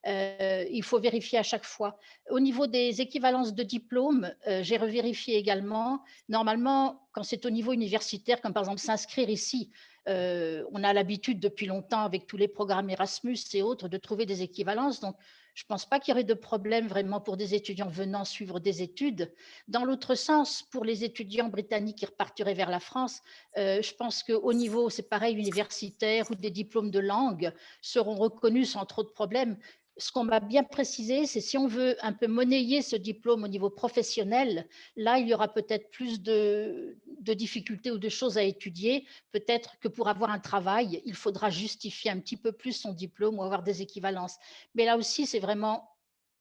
Il faut vérifier à chaque fois. Au niveau des équivalences de diplômes, j'ai revérifié également. Normalement, quand c'est au niveau universitaire, comme par exemple s'inscrire ici, on a l'habitude depuis longtemps avec tous les programmes Erasmus et autres de trouver des équivalences. Donc, je ne pense pas qu'il y aurait de problème vraiment pour des étudiants venant suivre des études. Dans l'autre sens, pour les étudiants britanniques qui repartiraient vers la France, je pense qu'au niveau, c'est pareil, universitaire ou des diplômes de langue seront reconnus sans trop de problèmes. Ce qu'on m'a bien précisé, c'est si on veut un peu monnayer ce diplôme au niveau professionnel, là, il y aura peut-être plus de difficultés ou de choses à étudier. Peut-être que pour avoir un travail, il faudra justifier un petit peu plus son diplôme ou avoir des équivalences. Mais là aussi, c'est vraiment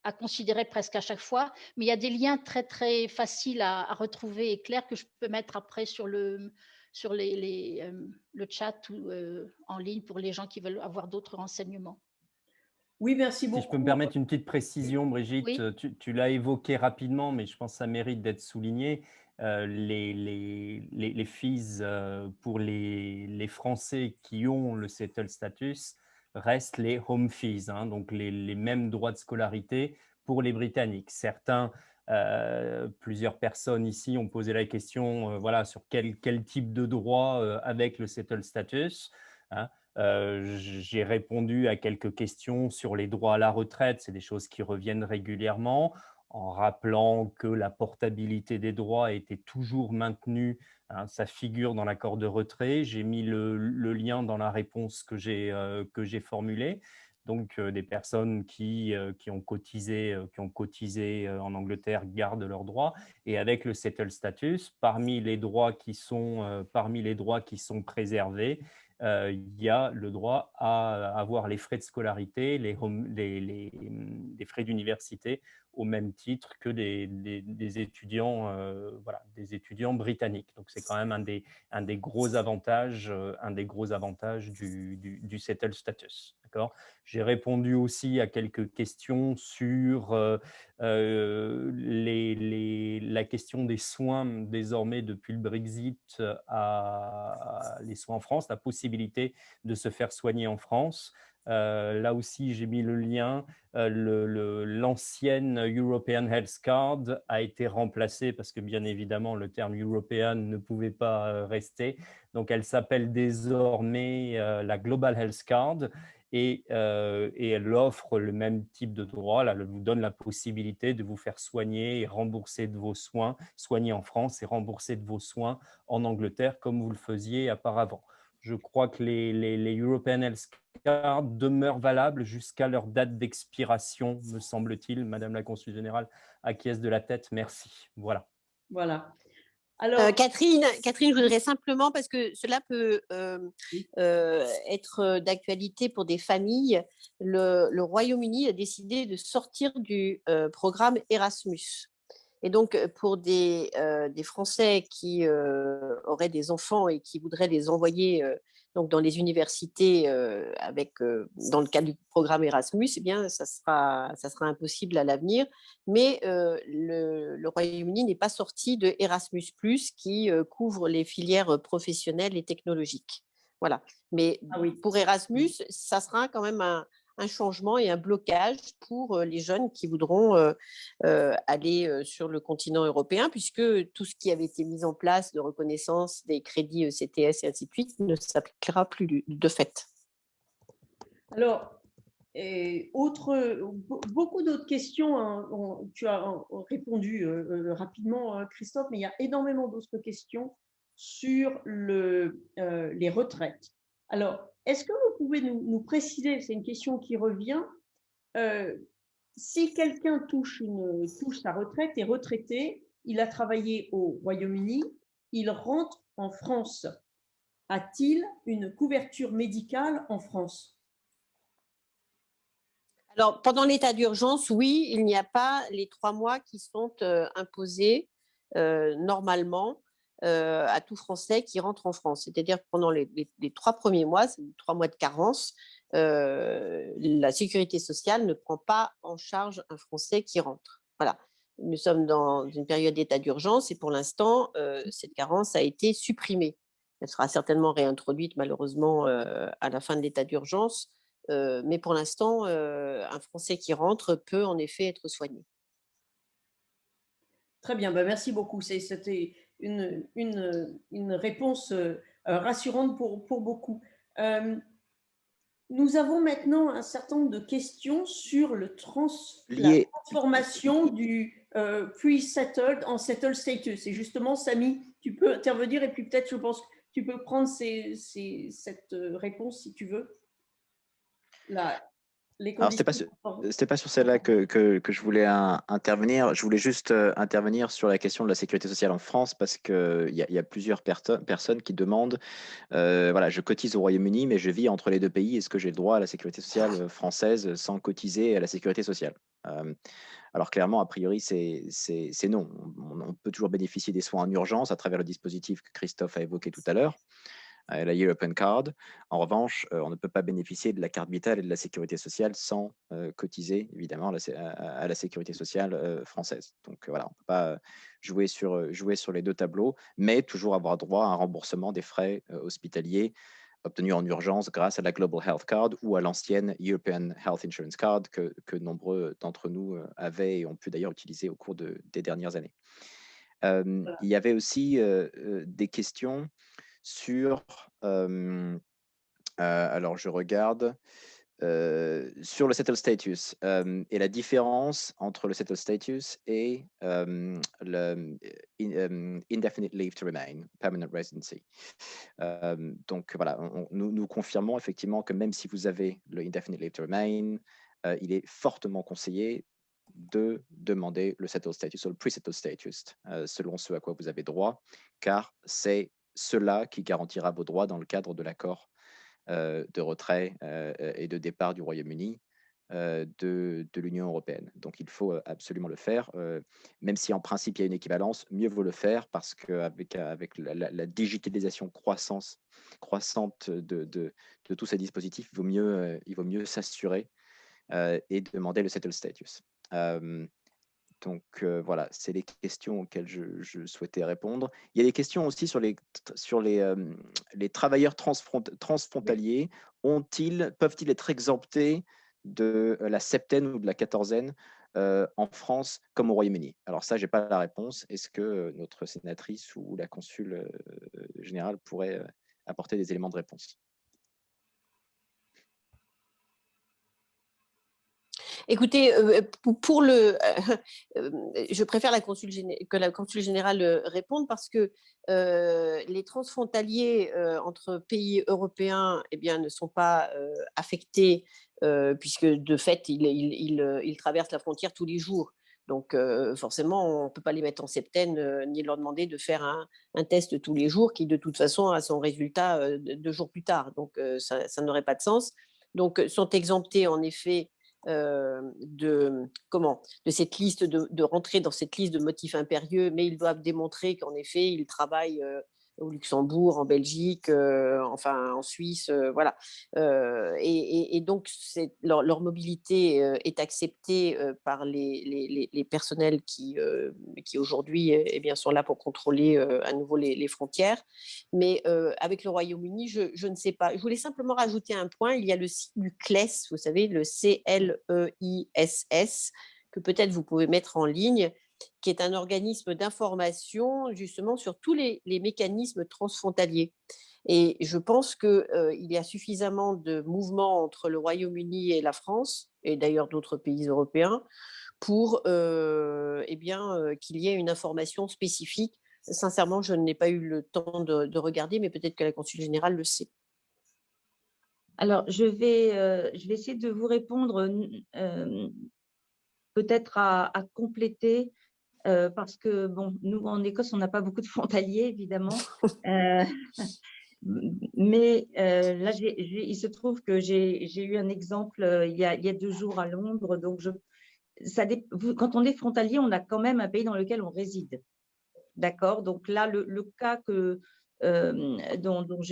à considérer presque à chaque fois. Mais il y a des liens très, très faciles à retrouver et clairs que je peux mettre après sur le chat ou en ligne pour les gens qui veulent avoir d'autres renseignements. Oui, merci beaucoup. Si je peux me permettre une petite précision, Brigitte, Oui. tu l'as évoqué rapidement, mais je pense que ça mérite d'être souligné. Les fees pour les Français qui ont le settle status restent les home fees, hein, donc les mêmes droits de scolarité pour les Britanniques. Plusieurs personnes ici ont posé la question voilà, sur quel type de droit avec le settle status, hein. J'ai répondu à quelques questions sur les droits à la retraite, c'est des choses qui reviennent régulièrement. en rappelant que la portabilité des droits était toujours maintenue, hein, ça figure dans l'accord de retrait. J'ai mis le lien dans la réponse que j'ai formulée. Donc, des personnes qui ont cotisé en Angleterre gardent leurs droits. Et avec le settle status, parmi les droits qui sont préservés, il y a le droit à avoir les frais de scolarité, les frais d'université au même titre que des étudiants, voilà, des étudiants britanniques. Donc, c'est quand même un des gros avantages du settle status. D'accord ? J'ai répondu aussi à quelques questions sur la question des soins, désormais depuis le Brexit, les soins en France, la possibilité de se faire soigner en France. Là aussi, j'ai mis le lien. L'ancienne European Health Card a été remplacée parce que, bien évidemment, le terme European ne pouvait pas rester. Donc, elle s'appelle désormais la Global Health Card. Et elle offre le même type de droit. Là, elle vous donne la possibilité de vous faire soigner et rembourser de vos soins, soigner en France et rembourser de vos soins en Angleterre comme vous le faisiez auparavant. Je crois que les European Health Cards demeurent valables jusqu'à leur date d'expiration, me semble-t-il. Madame la Consul générale acquiesce de la tête. Merci. Voilà. Voilà. Alors, Catherine, je voudrais simplement, parce que cela peut être d'actualité pour des familles, le Royaume-Uni a décidé de sortir du programme Erasmus. Et donc, pour des Français qui auraient des enfants et qui voudraient les envoyer donc dans les universités dans le cadre du programme Erasmus, eh bien, ça sera impossible à l'avenir. Mais le Royaume-Uni n'est pas sorti de Erasmus+, qui couvre les filières professionnelles et technologiques. Voilà. Mais pour Erasmus, ça sera quand même un changement et un blocage pour les jeunes qui voudront aller sur le continent européen, puisque tout ce qui avait été mis en place de reconnaissance des crédits ECTS et ainsi de suite ne s'appliquera plus de fait. Alors, beaucoup d'autres questions, hein, tu as répondu rapidement, Christophe, mais il y a énormément d'autres questions sur les retraites. Alors, est-ce que vous pouvez nous préciser, c'est une question qui revient, si quelqu'un touche sa retraite, est retraité, il a travaillé au Royaume-Uni, il rentre en France, a-t-il une couverture médicale en France ? Alors, pendant l'état d'urgence, oui, il n'y a pas les 3 mois qui sont imposés normalement à tout Français qui rentre en France. C'est-à-dire que pendant les 3 premiers mois, c'est 3 mois de carence, la sécurité sociale ne prend pas en charge un Français qui rentre. Voilà. Nous sommes dans une période d'état d'urgence et pour l'instant, cette carence a été supprimée. Elle sera certainement réintroduite malheureusement à la fin de l'état d'urgence. Mais pour l'instant, un Français qui rentre peut en effet être soigné. Très bien, ben merci beaucoup. C'était une réponse rassurante pour beaucoup. Nous avons maintenant un certain nombre de questions sur la transformation du pre-settled en settled status. Et justement, Samy, tu peux intervenir et puis peut-être, je pense, tu peux prendre cette réponse si tu veux. Alors, c'était pas sur celle-là que je voulais intervenir. Je voulais juste intervenir sur la question de la sécurité sociale en France parce qu'il y a plusieurs personnes qui demandent voilà, je cotise au Royaume-Uni, mais je vis entre les deux pays. Est-ce que j'ai le droit à la sécurité sociale française sans cotiser à la sécurité sociale ? Alors, clairement, a priori, c'est non. On peut toujours bénéficier des soins en urgence à travers le dispositif que Christophe a évoqué tout à l'heure, la European Card. En revanche, on ne peut pas bénéficier de la carte vitale et de la sécurité sociale sans cotiser, évidemment, à la sécurité sociale française. Donc voilà, on ne peut pas jouer sur les deux tableaux, mais toujours avoir droit à un remboursement des frais hospitaliers obtenus en urgence grâce à la Global Health Card ou à l'ancienne European Health Insurance Card que nombreux d'entre nous avaient et ont pu d'ailleurs utiliser au cours des dernières années. Il y avait aussi des questions sur, alors je regarde, sur le settled status et la différence entre le settled status et le indefinite leave to remain, permanent residency. Donc voilà, nous confirmons effectivement que même si vous avez le indefinite leave to remain, il est fortement conseillé de demander le settled status ou le pre-settled status selon ce à quoi vous avez droit, car c'est cela qui garantira vos droits dans le cadre de l'accord de retrait et de départ du Royaume-Uni de l'Union européenne. Donc, il faut absolument le faire. Même si en principe, il y a une équivalence, mieux vaut le faire parce qu'avec la digitalisation croissante de tous ces dispositifs, il vaut mieux s'assurer et demander le settled status. Donc voilà, c'est les questions auxquelles je souhaitais répondre. Il y a des questions aussi sur les travailleurs transfrontaliers. Peuvent-ils être exemptés de la septaine ou de la quatorzaine en France comme au Royaume-Uni? Alors ça, je n'ai pas la réponse. Est-ce que notre sénatrice ou la consul générale pourrait apporter des éléments de réponse? Écoutez, je préfère que la consul générale réponde parce que les transfrontaliers entre pays européens ne sont pas affectés puisque de fait, ils traversent la frontière tous les jours. Donc, forcément, on ne peut pas les mettre en septaine ni leur demander de faire un test tous les jours qui, de toute façon, a son résultat 2 jours plus tard. Donc, ça n'aurait pas de sens. Donc, sont exemptés, en effet, de cette liste, de rentrer dans cette liste de motifs impérieux, mais ils doivent démontrer qu'en effet, ils travaillent au Luxembourg, en Belgique, enfin en Suisse, voilà. Et donc, leur mobilité est acceptée par les personnels qui aujourd'hui sont là pour contrôler à nouveau les frontières. Mais avec le Royaume-Uni, je ne sais pas. Je voulais simplement rajouter un point. Il y a le site du CLEIS, vous savez, le CLEISS, que peut-être vous pouvez mettre en ligne, qui est un organisme d'information justement sur tous les mécanismes transfrontaliers. Et je pense qu'il y a suffisamment de mouvements entre le Royaume-Uni et la France, et d'ailleurs d'autres pays européens, pour qu'il y ait une information spécifique. Sincèrement, je n'ai pas eu le temps de regarder, mais peut-être que la consul générale le sait. Alors, je vais essayer de vous répondre peut-être à compléter parce que, bon, nous, en Écosse, on n'a pas beaucoup de frontaliers, évidemment. Mais là, il se trouve que j'ai eu un exemple il y a 2 jours à Londres. Donc, quand on est frontalier, on a quand même un pays dans lequel on réside. D'accord? Donc là, le cas dont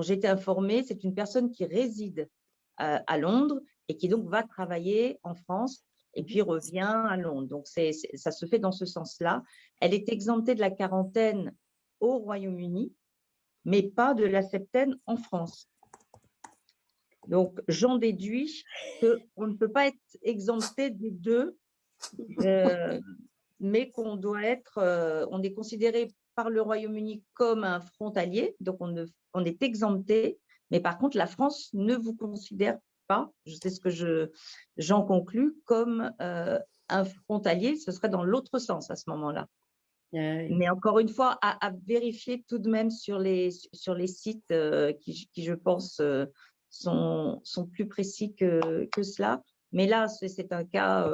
j'ai été informée, c'est une personne qui réside à Londres et qui donc va travailler en France et puis revient à Londres. Donc, ça se fait dans ce sens-là. Elle est exemptée de la quarantaine au Royaume-Uni, mais pas de la septaine en France. Donc, j'en déduis qu'on ne peut pas être exempté des deux, mais qu'on doit on est considéré par le Royaume-Uni comme un frontalier, donc on est exempté, mais par contre, la France ne vous considère pas, c'est ce que j'en conclus, comme un frontalier, ce serait dans l'autre sens à ce moment-là. Mais encore une fois, à vérifier tout de même sur les sites qui, je pense, sont plus précis que cela. Mais là, c'est un cas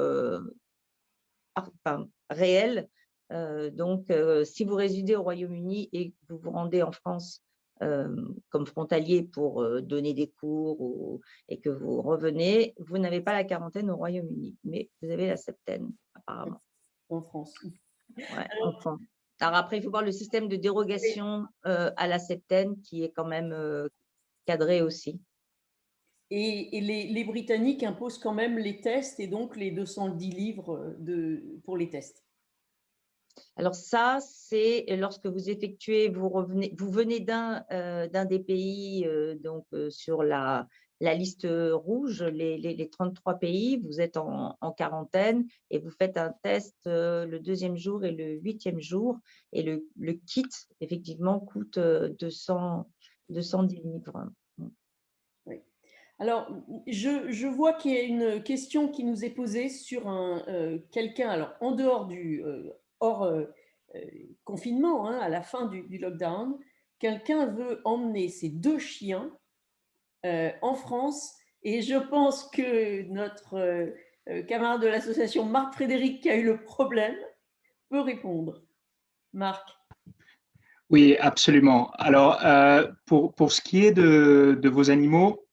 réel. Donc, si vous résidez au Royaume-Uni et que vous vous rendez en France comme frontalier pour donner des cours et que vous revenez, vous n'avez pas la quarantaine au Royaume-Uni, mais vous avez la septaine, apparemment. En France. Ouais, en France. Alors après, il faut voir le système de dérogation à la septaine qui est quand même cadré aussi. Et les Britanniques imposent quand même les tests et donc les 210 livres pour les tests. Alors ça, c'est lorsque vous effectuez, vous venez d'un des pays sur la liste rouge, les 33 pays, vous êtes en quarantaine et vous faites un test le 2e jour et le 8e jour. Et le kit, effectivement, coûte 210 livres. Alors, je vois qu'il y a une question qui nous est posée sur quelqu'un, alors en dehors du hors confinement, hein, à la fin du lockdown, quelqu'un veut emmener ses 2 chiens en France, et je pense que notre camarade de l'association Marc Frédéric, qui a eu le problème, peut répondre. Marc. Oui, absolument. Alors, pour ce qui est de vos animaux,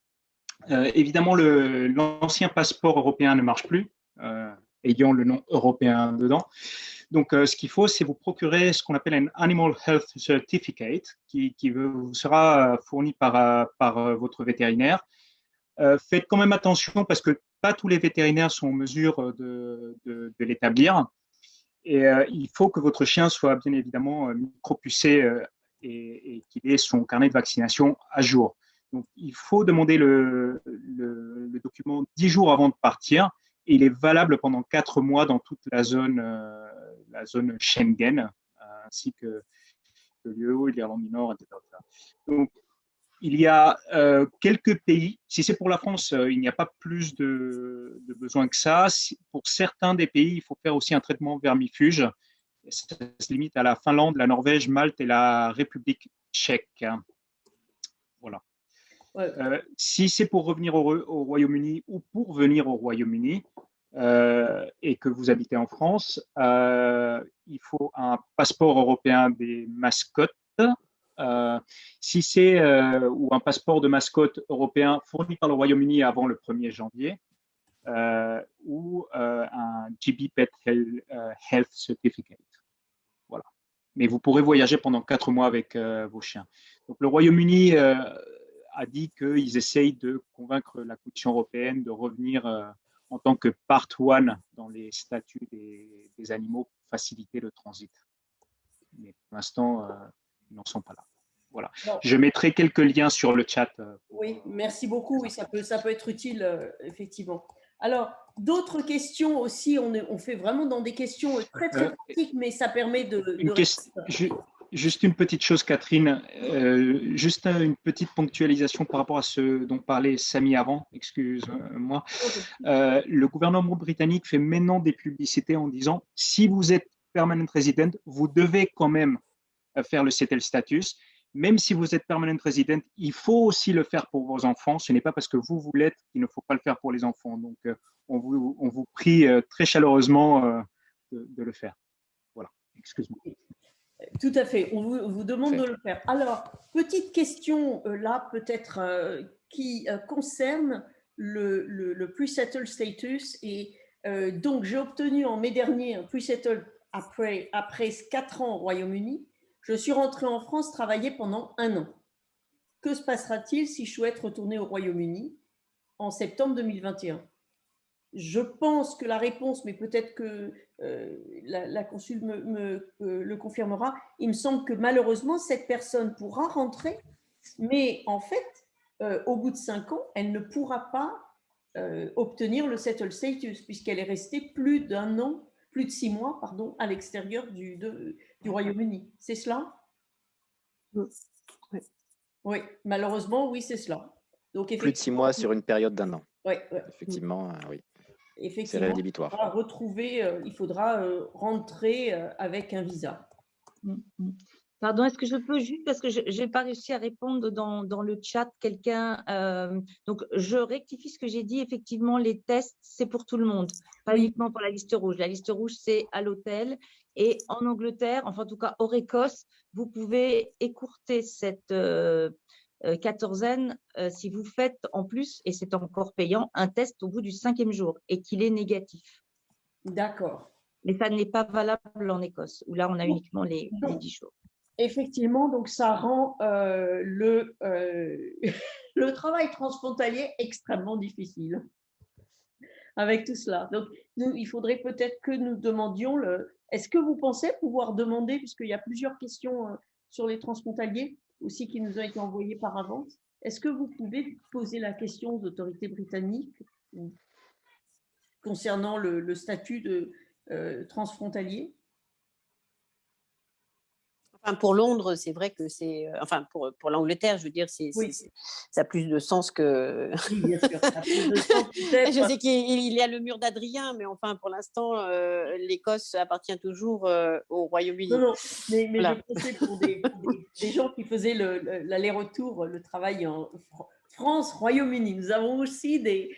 évidemment, l'ancien passeport européen ne marche plus, ayant le nom européen dedans. Donc, ce qu'il faut, c'est vous procurer ce qu'on appelle un Animal Health Certificate qui vous sera fourni par votre vétérinaire. Faites quand même attention parce que pas tous les vétérinaires sont en mesure de l'établir. Et il faut que votre chien soit bien évidemment micropucé et qu'il ait son carnet de vaccination à jour. Donc, il faut demander le document 10 jours avant de partir et il est valable pendant 4 mois dans toute la zone Schengen, ainsi que l'UE, l'Irlande du Nord, etc. Donc, il y a quelques pays, si c'est pour la France, il n'y a pas plus de besoin que ça. Pour certains des pays, il faut faire aussi un traitement vermifuge. Ça se limite à la Finlande, la Norvège, Malte et la République tchèque. Voilà. Ouais. Si c'est pour revenir au Royaume-Uni ou pour venir au Royaume-Uni et que vous habitez en France, il faut un passeport européen des mascottes. Si c'est ou un passeport de mascotte européen fourni par le Royaume-Uni avant le 1er janvier ou un GB Pet Health Certificate. Voilà. Mais vous pourrez voyager pendant 4 mois avec vos chiens. Donc, le Royaume-Uni a dit qu'ils essayent de convaincre la Commission européenne de revenir en tant que part one dans les statuts des animaux pour faciliter le transit. Mais pour l'instant, ils n'en sont pas là. Voilà. Non. Je mettrai quelques liens sur le chat. Oui, merci beaucoup. Oui, ça peut être utile, effectivement. Alors, d'autres questions aussi, on fait vraiment dans des questions très, très pratiques, mais ça permet de Juste une petite chose, Catherine, juste une petite ponctualisation par rapport à ce dont parlait Samy avant, excuse-moi. Le gouvernement britannique fait maintenant des publicités en disant si vous êtes permanent resident, vous devez quand même faire le settle status. Même si vous êtes permanent resident, il faut aussi le faire pour vos enfants. Ce n'est pas parce que vous l'êtes qu'il ne faut pas le faire pour les enfants. Donc, on vous prie très chaleureusement de le faire. Voilà, excuse-moi. Tout à fait, on vous demande de le faire. Alors, petite question là, peut-être, qui concerne le pre-settle status. Et donc, j'ai obtenu en mai dernier un pre-settle après 4 ans au Royaume-Uni. Je suis rentrée en France travailler pendant 1 an. Que se passera-t-il si je souhaite retourner au Royaume-Uni en septembre 2021 ? Je pense que la réponse, mais peut-être que la consul me le confirmera, il me semble que malheureusement, cette personne pourra rentrer, mais en fait, au bout de 5 ans, elle ne pourra pas obtenir le settle status, puisqu'elle est restée plus d'1 an, plus de 6 mois, pardon, à l'extérieur du Royaume-Uni. C'est cela ? Oui, malheureusement, oui, c'est cela. Donc, plus de 6 mois sur une période d'1 an. Ouais. Effectivement, oui. Effectivement, c'est rédhibitoire. Il faudra rentrer avec un visa. Pardon, est-ce que je peux juste, parce que je n'ai pas réussi à répondre dans le chat, quelqu'un, donc je rectifie ce que j'ai dit, effectivement, les tests, c'est pour tout le monde, pas uniquement pour la liste rouge. La liste rouge, c'est à l'hôtel, et en Angleterre, enfin en tout cas hors Écosse, vous pouvez écourter cette quatorzaine si vous faites en plus, et c'est encore payant, un test au bout du 5e jour et qu'il est négatif. D'accord. Mais ça n'est pas valable en Écosse, où là on a uniquement les 10 jours. Effectivement, donc ça rend le travail transfrontalier extrêmement difficile avec tout cela. Donc, il faudrait peut-être que nous demandions est-ce que vous pensez pouvoir demander, puisqu'il y a plusieurs questions sur les transfrontaliers aussi qui nous ont été envoyées par avance, est-ce que vous pouvez poser la question aux autorités britanniques concernant le statut de transfrontalier ? Enfin, pour Londres, c'est vrai que c'est… Enfin, pour l'Angleterre, je veux dire, Oui. ça a plus de sens que… Oui, bien sûr. Ça a plus de sens, peut-être. Je sais qu'il y a le mur d'Adrien, mais enfin, pour l'instant, l'Écosse appartient toujours au Royaume-Uni. Non, mais Voilà. je pensais pour des gens qui faisaient l'aller-retour, le travail en France, Royaume-Uni. Nous avons aussi des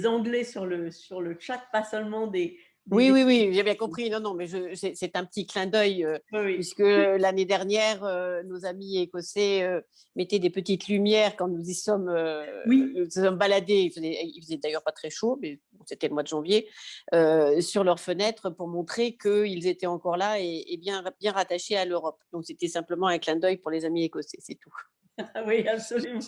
Anglais sur le chat, pas seulement des… Oui, j'ai bien compris. Non, mais c'est un petit clin d'œil, Oui. puisque l'année dernière, nos amis écossais mettaient des petites lumières quand nous y sommes, Oui. nous sommes baladés. Il faisait d'ailleurs pas très chaud, mais c'était le mois de janvier, sur leurs fenêtres pour montrer qu'ils étaient encore là et bien rattachés à l'Europe. Donc c'était simplement un clin d'œil pour les amis écossais, c'est tout. Oui, absolument.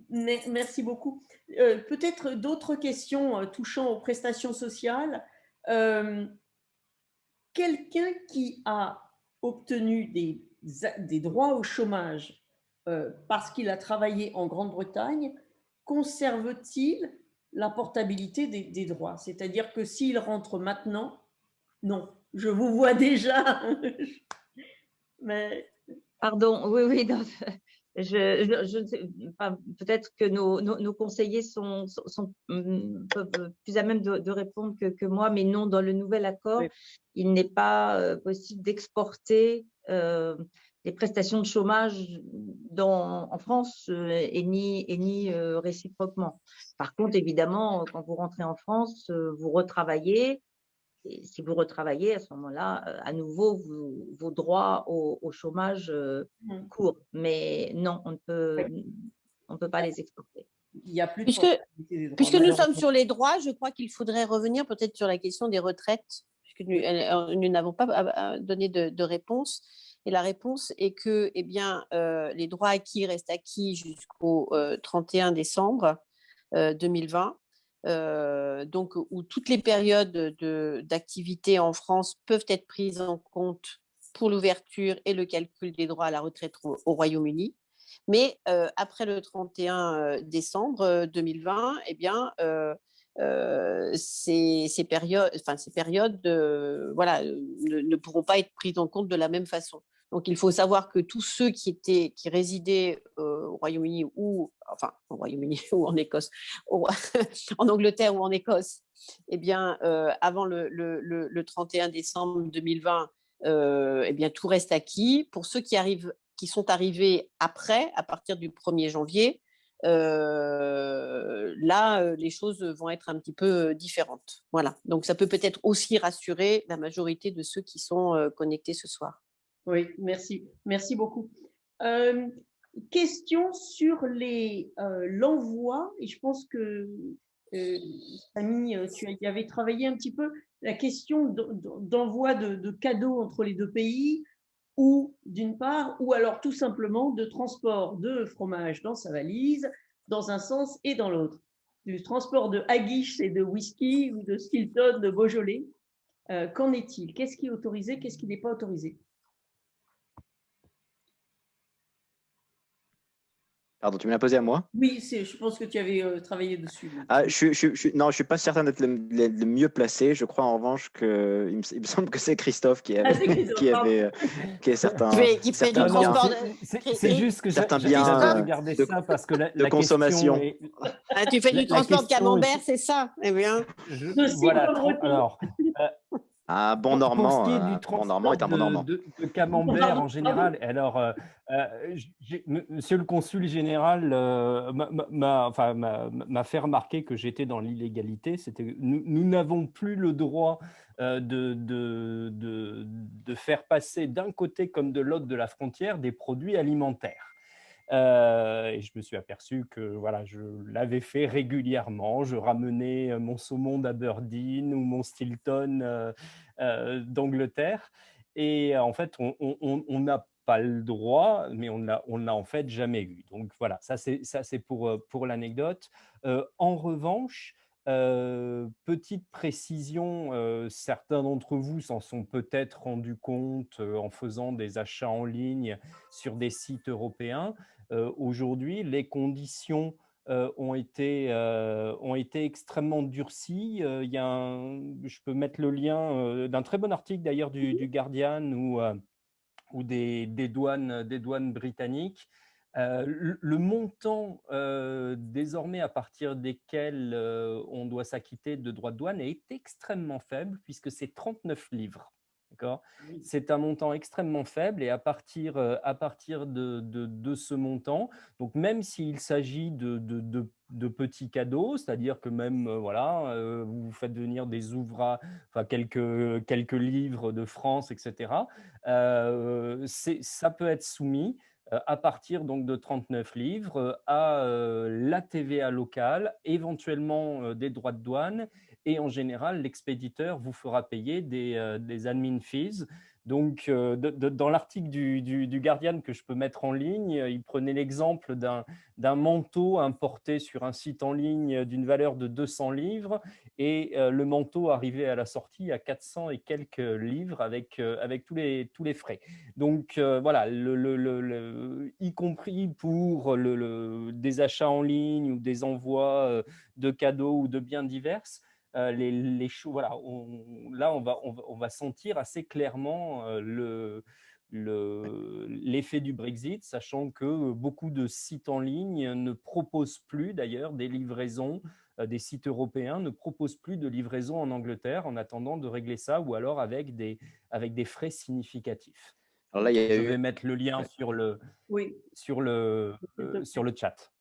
Merci beaucoup. Peut-être d'autres questions touchant aux prestations sociales. Quelqu'un qui a obtenu des droits au chômage parce qu'il a travaillé en Grande-Bretagne, conserve-t-il la portabilité des droits? C'est-à-dire que s'il rentre maintenant, non, je vous vois déjà. Mais… Pardon, oui, non, peut-être que nos conseillers peuvent plus à même de répondre que moi, mais non, dans le nouvel accord, Oui. il n'est pas possible d'exporter les prestations de chômage en France et ni réciproquement. Par contre, évidemment, quand vous rentrez en France, vous retravaillez. Et si vous retravaillez, à ce moment-là, à nouveau, vos droits au chômage courent. Mais non, on ne peut pas les exporter. Il n'y a plus de Puisque portabilité des droits. Puisque nous sommes sur les droits, je crois qu'il faudrait revenir peut-être sur la question des retraites, puisque nous n'avons pas donné de réponse. Et la réponse est que les droits acquis restent acquis jusqu'au 31 décembre 2020. Donc, où toutes les périodes d'activité en France peuvent être prises en compte pour l'ouverture et le calcul des droits à la retraite au Royaume-Uni. Mais après le 31 décembre 2020, ces périodes ne pourront pas être prises en compte de la même façon. Donc, il faut savoir que tous ceux qui résidaient au Royaume-Uni ou en Écosse, en Angleterre ou en Écosse, avant le 31 décembre 2020, tout reste acquis. Pour ceux qui sont arrivés après, à partir du 1er janvier, les choses vont être un petit peu différentes. Voilà. Donc, ça peut peut-être aussi rassurer la majorité de ceux qui sont connectés ce soir. Oui, merci. Merci beaucoup. Question sur l'envoi, et je pense que Samy, tu y avais travaillé un petit peu, la question d'envoi de cadeaux entre les deux pays, ou d'une part, ou alors tout simplement de transport de fromage dans sa valise, dans un sens et dans l'autre. Du transport de haggis et de whisky ou de Stilton, de Beaujolais. Qu'en est-il? Qu'est-ce qui est autorisé? Qu'est-ce qui n'est pas autorisé? Pardon, tu me l'as posé à moi? Oui, je pense que tu avais travaillé dessus. Non, je suis pas certain d'être le mieux placé. Je crois en revanche que il me semble que c'est Christophe qui est certain. Qui fait du transport. C'est juste que certains j'ai biens regardé ça parce que la consommation. Tu fais du transport de camembert, c'est ça? Eh bien. Voilà. Alors. Un bon Normand, pour ce qui est du transport est un bon Normand. de camembert en général, alors, monsieur le consul général m'a fait remarquer que j'étais dans l'illégalité. Nous n'avons plus le droit de faire passer d'un côté comme de l'autre de la frontière des produits alimentaires. Et je me suis aperçu que voilà, je l'avais fait régulièrement. Je ramenais mon saumon d'Aberdeen ou mon Stilton d'Angleterre. Et en fait, on n'a pas le droit, mais on l'a en fait jamais eu. Donc voilà, ça c'est pour l'anecdote. En revanche, petite précision, certains d'entre vous s'en sont peut-être rendus compte en faisant des achats en ligne sur des sites européens. Aujourd'hui, les conditions ont été extrêmement durcies. Je peux mettre le lien d'un très bon article d'ailleurs du Guardian ou des douanes britanniques. Le montant désormais à partir desquels on doit s'acquitter de droits de douane est extrêmement faible puisque c'est 39 livres. C'est un montant extrêmement faible et à partir de ce montant, donc même s'il s'agit de petits cadeaux, c'est-à-dire que même vous faites venir des ouvrages, enfin quelques livres de France, etc., ça peut être soumis à partir donc de 39 livres à la TVA locale, éventuellement des droits de douane, et en général, l'expéditeur vous fera payer des admin fees. Donc, dans l'article du Guardian que je peux mettre en ligne, il prenait l'exemple d'un manteau importé sur un site en ligne d'une valeur de 200 livres et le manteau arrivait à la sortie à 400 et quelques livres avec tous les frais. Donc, voilà, y compris pour des achats en ligne ou des envois de cadeaux ou de biens divers, les choses, voilà, on va sentir assez clairement l'effet du Brexit, sachant que beaucoup de sites en ligne ne proposent plus d'ailleurs des livraisons, des sites européens ne proposent plus de livraison en Angleterre en attendant de régler ça ou alors avec des frais significatifs. Alors là, je vais mettre le lien sur le chat.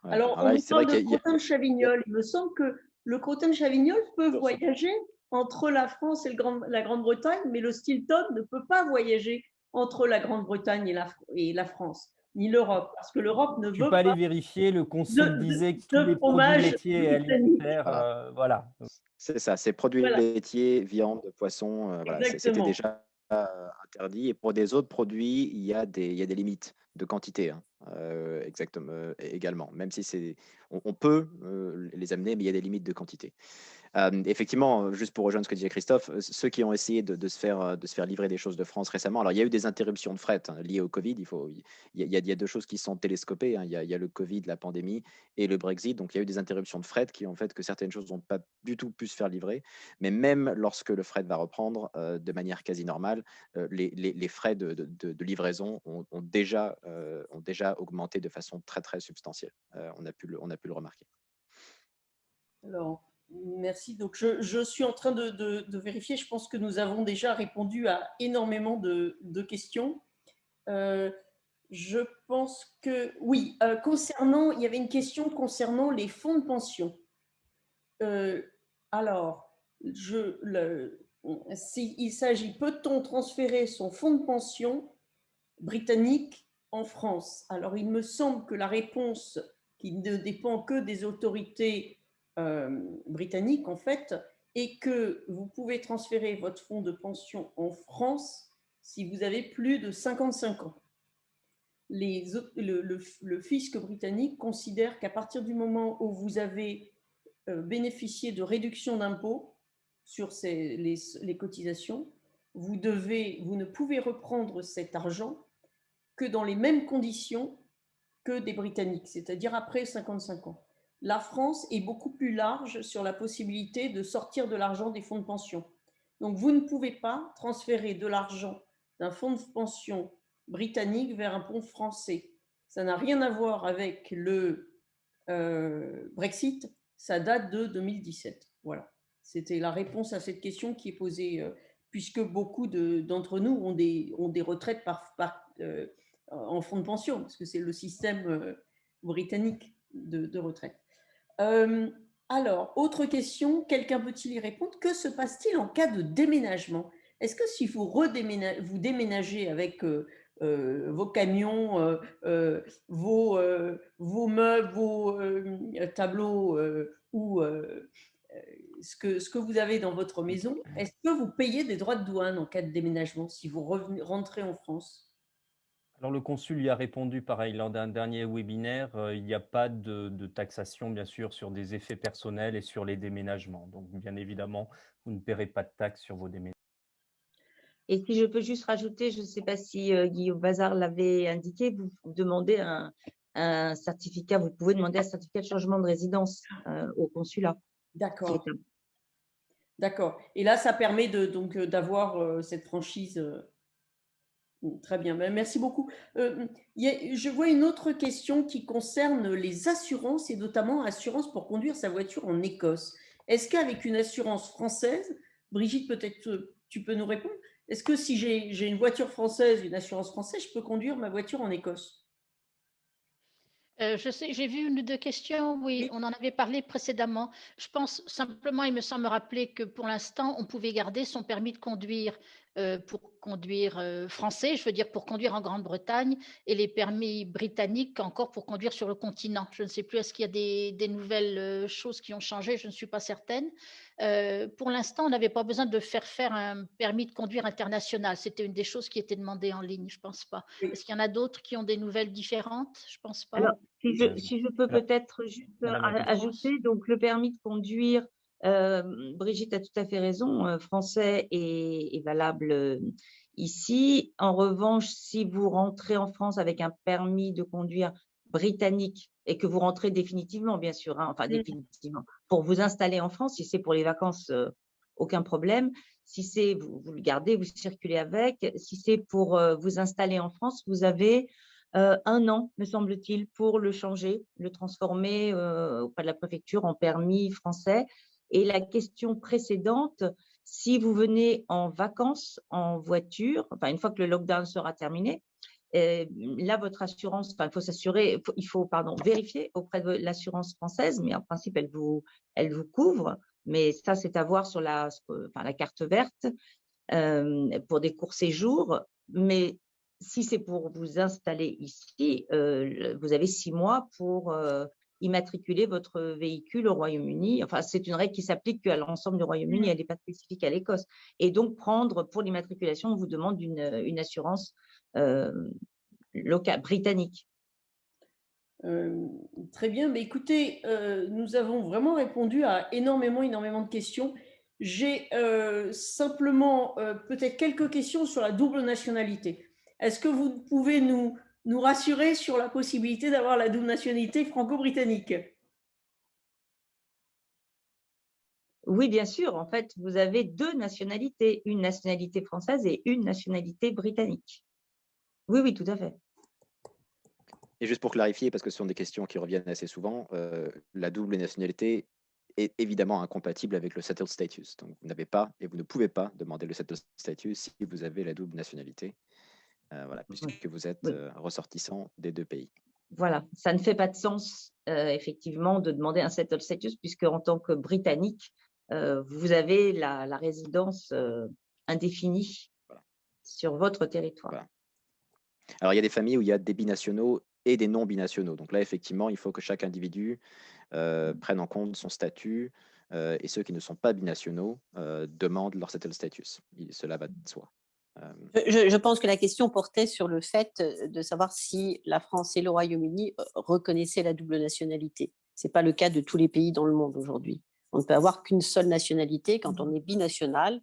Ouais. Alors, on vous parle de crottin de Chavignol. Il me semble que le crottin de Chavignol peut voyager entre la France et la Grande-Bretagne, mais le Stilton ne peut pas voyager entre la Grande-Bretagne et la France, ni l'Europe, parce que l'Europe ne veut pas. Tu peux aller vérifier, le consul disait que tous les produits laitiers et alimentaires, voilà. C'est ça, c'est produits laitiers, viande, poisson, voilà, c'était déjà interdit. Et pour des autres produits, il y a des limites de quantité, hein, exactement, également. Même si on peut les amener, mais il y a des limites de quantité. Effectivement, juste pour rejoindre ce que disait Christophe, ceux qui ont essayé de se faire livrer des choses de France récemment, alors il y a eu des interruptions de fret liées au Covid. Il y a deux choses qui sont télescopées, hein. Il y a le Covid, la pandémie et le Brexit. Donc il y a eu des interruptions de fret qui ont fait que certaines choses n'ont pas du tout pu se faire livrer. Mais même lorsque le fret va reprendre de manière quasi normale, les frais de livraison ont déjà augmenté de façon très très substantielle. On a pu le remarquer. Alors, merci. Donc, je suis en train de vérifier. Je pense que nous avons déjà répondu à énormément de questions. Je pense que oui. Il y avait une question concernant les fonds de pension. Alors, il s'agit, peut-on transférer son fonds de pension britannique en France? Alors, il me semble que la réponse, qui ne dépend que des autorités britanniques, en fait, est que vous pouvez transférer votre fonds de pension en France si vous avez plus de 55 ans. Le fisc britannique considère qu'à partir du moment où vous avez bénéficié de réduction d'impôts sur les cotisations, vous ne pouvez reprendre cet argent que dans les mêmes conditions que des Britanniques, c'est-à-dire après 55 ans. La France est beaucoup plus large sur la possibilité de sortir de l'argent des fonds de pension. Donc, vous ne pouvez pas transférer de l'argent d'un fonds de pension britannique vers un fonds français. Ça n'a rien à voir avec le Brexit, ça date de 2017. Voilà. C'était la réponse à cette question qui est posée, puisque beaucoup d'entre nous ont des retraites en fonds de pension, parce que c'est le système britannique de retraite. Alors, autre question, quelqu'un peut-il y répondre? Que se passe-t-il en cas de déménagement? Est-ce que si vous déménagez avec vos camions, vos meubles, vos tableaux ou ce que vous avez dans votre maison, est-ce que vous payez des droits de douane en cas de déménagement si vous rentrez en France? Alors, le consul y a répondu pareil lors d'un dernier webinaire. Il n'y a pas de taxation, bien sûr, sur des effets personnels et sur les déménagements. Donc, bien évidemment, vous ne paierez pas de taxes sur vos déménagements. Et si je peux juste rajouter, je ne sais pas si Guillaume Bazard l'avait indiqué, vous demandez un certificat, vous pouvez demander un certificat de changement de résidence au consulat. D'accord. D'accord. Et là, ça permet donc d'avoir cette franchise. Très bien. Merci beaucoup. Je vois une autre question qui concerne les assurances et notamment assurance pour conduire sa voiture en Écosse. Est-ce qu'avec une assurance française, Brigitte, peut-être tu peux nous répondre, est-ce que si j'ai une voiture française, une assurance française, je peux conduire ma voiture en Écosse? Je sais, j'ai vu une ou deux questions, oui, on en avait parlé précédemment. Je pense simplement, il me semble me rappeler que pour l'instant, on pouvait garder son permis de conduire pour conduire français, je veux dire pour conduire en Grande-Bretagne, et les permis britanniques encore pour conduire sur le continent. Je ne sais plus, est-ce qu'il y a des nouvelles choses qui ont changé, je ne suis pas certaine. Pour l'instant, on n'avait pas besoin de faire un permis de conduire international. C'était une des choses qui était demandée en ligne, je ne pense pas. Oui. Est-ce qu'il y en a d'autres qui ont des nouvelles différentes? Je ne pense pas. Alors, si je peux peut-être juste ajouter, donc le permis de conduire, Brigitte a tout à fait raison, français est valable ici. En revanche, si vous rentrez en France avec un permis de conduire britannique et que vous rentrez définitivement, bien sûr, hein, enfin définitivement, pour vous installer en France, si c'est pour les vacances, aucun problème. Si c'est, vous le gardez, vous circulez avec. Si c'est pour vous installer en France, vous avez 1 an, me semble-t-il, pour le changer, le transformer auprès de la préfecture en permis français. Et la question précédente, si vous venez en vacances en voiture, enfin une fois que le lockdown sera terminé, là votre assurance, enfin il faut s'assurer, il faut vérifier auprès de l'assurance française, mais en principe elle vous couvre. Mais ça c'est à voir sur la carte verte pour des courts séjours. Mais si c'est pour vous installer ici, vous avez 6 mois pour immatriculer votre véhicule au Royaume-Uni. Enfin, c'est une règle qui s'applique à l'ensemble du Royaume-Uni, elle n'est pas spécifique à l'Écosse. Et donc, pour l'immatriculation, on vous demande une assurance locale, britannique. Très bien. Mais écoutez, nous avons vraiment répondu à énormément de questions. J'ai simplement peut-être quelques questions sur la double nationalité. Est-ce que vous pouvez nous rassurer sur la possibilité d'avoir la double nationalité franco-britannique? Oui, bien sûr. En fait, vous avez 2 nationalités, une nationalité française et une nationalité britannique. Oui, oui, tout à fait. Et juste pour clarifier, parce que ce sont des questions qui reviennent assez souvent, la double nationalité est évidemment incompatible avec le settled status. Donc, vous n'avez pas et vous ne pouvez pas demander le settled status si vous avez la double nationalité, puisque vous êtes ressortissant des 2 pays. Voilà, ça ne fait pas de sens, effectivement, de demander un settled status, puisque en tant que Britannique, vous avez la résidence indéfinie sur votre territoire. Voilà. Alors, il y a des familles où il y a des binationaux et des non-binationaux. Donc là, effectivement, il faut que chaque individu prenne en compte son statut et ceux qui ne sont pas binationaux demandent leur settled status. Cela va de soi. Je pense que la question portait sur le fait de savoir si la France et le Royaume-Uni reconnaissaient la double nationalité. Ce n'est pas le cas de tous les pays dans le monde aujourd'hui. On ne peut avoir qu'une seule nationalité quand on est binational.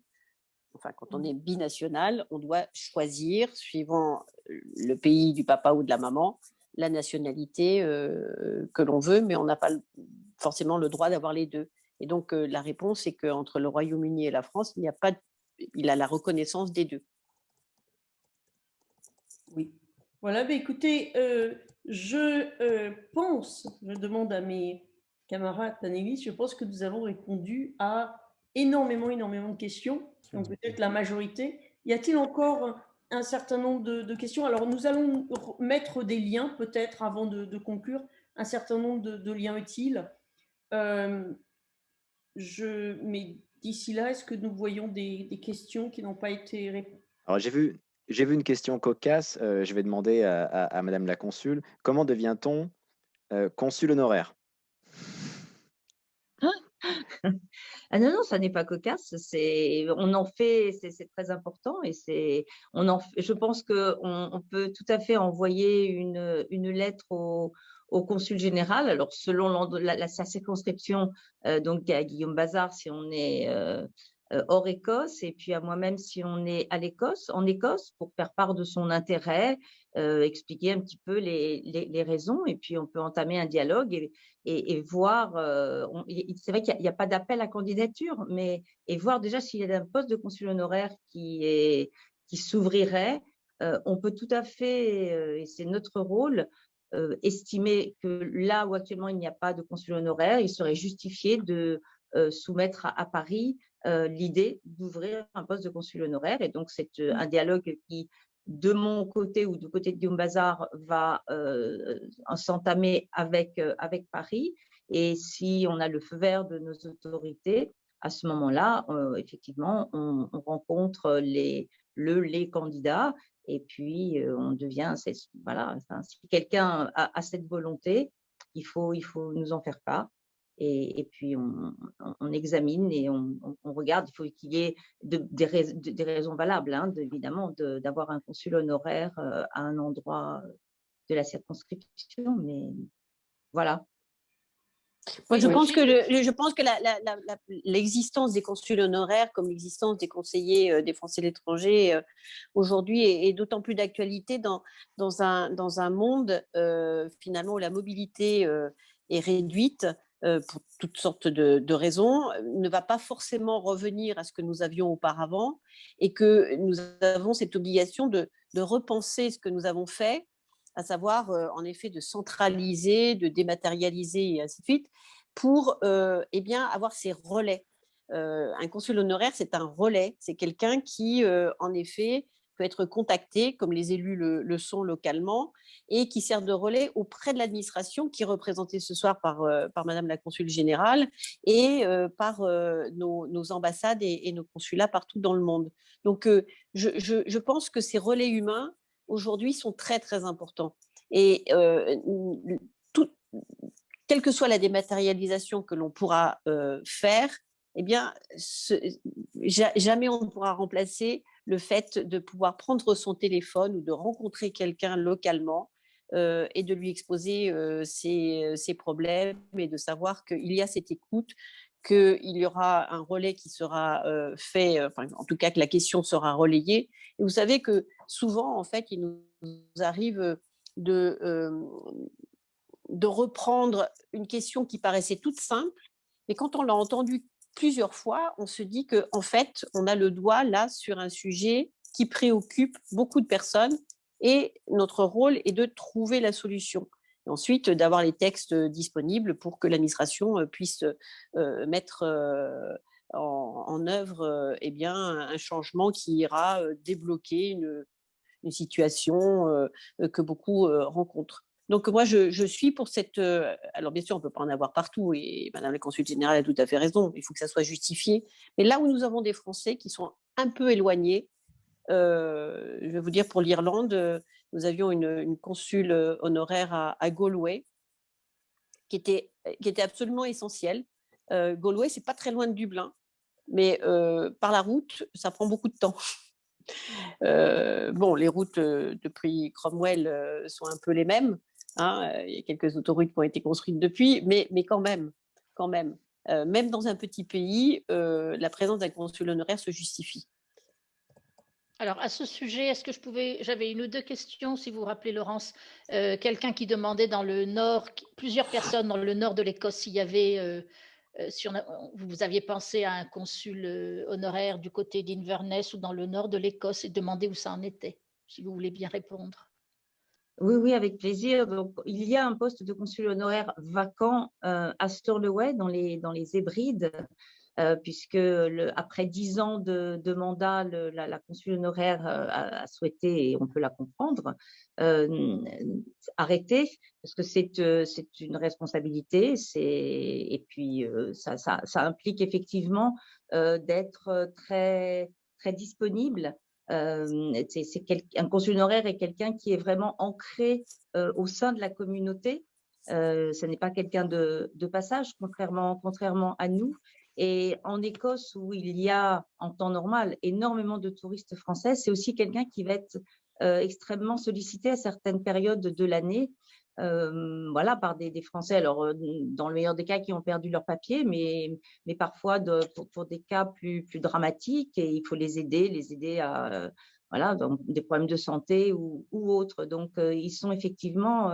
Enfin, quand on est binational, on doit choisir, suivant le pays du papa ou de la maman, la nationalité que l'on veut, mais on n'a pas forcément le droit d'avoir les deux. Et donc, la réponse est qu'entre le Royaume-Uni et la France, il a la reconnaissance des deux. Oui. Voilà, mais écoutez, je demande à mes camarades panélistes, je pense que nous avons répondu à énormément de questions, donc peut-être la majorité. Y a-t-il encore un certain nombre de questions? Alors, nous allons mettre des liens, peut-être, avant de conclure, un certain nombre de liens utiles. Mais d'ici là, est-ce que nous voyons des questions qui n'ont pas été répondues? Alors, j'ai vu une question cocasse. Je vais demander à Madame la consul, comment devient-on consul honoraire? Ah non, ça n'est pas cocasse. On en fait, c'est très important et je pense qu'on peut tout à fait envoyer une lettre au consul général. Alors, selon sa circonscription, donc à Guillaume Bazard, si on est hors Écosse, et puis à moi-même si on est en Écosse, pour faire part de son intérêt, expliquer un petit peu les raisons, et puis on peut entamer un dialogue et voir. C'est vrai qu'il n'y a pas d'appel à candidature, mais et voir déjà s'il y a un poste de consul honoraire qui s'ouvrirait. On peut tout à fait, et c'est notre rôle, estimer que là où actuellement il n'y a pas de consul honoraire, il serait justifié de soumettre à Paris l'idée d'ouvrir un poste de consul honoraire. Et donc, c'est un dialogue qui, de mon côté ou du côté de Guillaume Bazard, va s'entamer avec Paris. Et si on a le feu vert de nos autorités, à ce moment-là, effectivement, on rencontre les candidats. Et puis, on devient, voilà, si quelqu'un a cette volonté, il faut nous en faire part. Et puis, on examine et on regarde. Il faut qu'il y ait des raisons valables, hein, évidemment, d'avoir un consul honoraire à un endroit de la circonscription. Mais voilà. Moi, je pense que l'existence des consuls honoraires, comme l'existence des conseillers des Français de l'étranger, aujourd'hui est d'autant plus d'actualité dans un monde finalement où la mobilité est réduite pour toutes sortes de raisons, ne va pas forcément revenir à ce que nous avions auparavant, et que nous avons cette obligation de repenser ce que nous avons fait, à savoir en effet de centraliser, de dématérialiser et ainsi de suite, pour avoir ces relais. Un consul honoraire, c'est un relais, c'est quelqu'un qui, en effet, peut être contacté, comme les élus le sont localement, et qui sert de relais auprès de l'administration, qui est représentée ce soir par Madame la Consule Générale et par nos ambassades et nos consulats partout dans le monde. Donc, je pense que ces relais humains, aujourd'hui, sont très, très importants. Et quelle que soit la dématérialisation que l'on pourra faire, eh bien, jamais on ne pourra remplacer le fait de pouvoir prendre son téléphone ou de rencontrer quelqu'un localement et de lui exposer ses problèmes, et de savoir qu'il y a cette écoute, qu'il y aura un relais qui sera fait, en tout cas que la question sera relayée. Et vous savez que souvent, en fait, il nous arrive de reprendre une question qui paraissait toute simple, mais quand on l'a entendue plusieurs fois, on se dit qu'en fait, on a le doigt là sur un sujet qui préoccupe beaucoup de personnes, et notre rôle est de trouver la solution. Et ensuite, d'avoir les textes disponibles pour que l'administration puisse mettre en œuvre un changement qui ira débloquer une situation que beaucoup rencontrent. Donc, moi, je suis pour cette… alors, bien sûr, on ne peut pas en avoir partout, et Madame la Consul Générale a tout à fait raison, il faut que ça soit justifié. Mais là où nous avons des Français qui sont un peu éloignés, je vais vous dire, pour l'Irlande, nous avions une consul honoraire à Galway qui était absolument essentielle. Galway, ce n'est pas très loin de Dublin, mais par la route, ça prend beaucoup de temps. Les routes depuis Cromwell sont un peu les mêmes. Hein, il y a quelques autoroutes qui ont été construites depuis, mais quand même, même dans un petit pays, la présence d'un consul honoraire se justifie. Alors, à ce sujet, j'avais une ou deux questions, si vous vous rappelez, Laurence. Quelqu'un qui demandait dans le nord, plusieurs personnes dans le nord de l'Écosse, s'il y avait, vous aviez pensé à un consul honoraire du côté d'Inverness ou dans le nord de l'Écosse, et demandé où ça en était, si vous voulez bien répondre. Oui, avec plaisir. Donc, il y a un poste de consul honoraire vacant à Stirlingshire dans les Hébrides, puisque après 10 ans de mandat, la consul honoraire a souhaité, et on peut la comprendre, arrêter, parce que c'est une responsabilité, et puis ça implique effectivement d'être très, très disponible. Un consul honoraire est quelqu'un qui est vraiment ancré au sein de la communauté. Ce n'est pas quelqu'un de passage, contrairement à nous. Et en Écosse, où il y a en temps normal énormément de touristes français, c'est aussi quelqu'un qui va être extrêmement sollicité à certaines périodes de l'année. voilà, par des Français, alors dans le meilleur des cas qui ont perdu leur papier, mais parfois pour des cas plus dramatiques, et il faut les aider à voilà, dans des problèmes de santé ou autres. Donc ils sont effectivement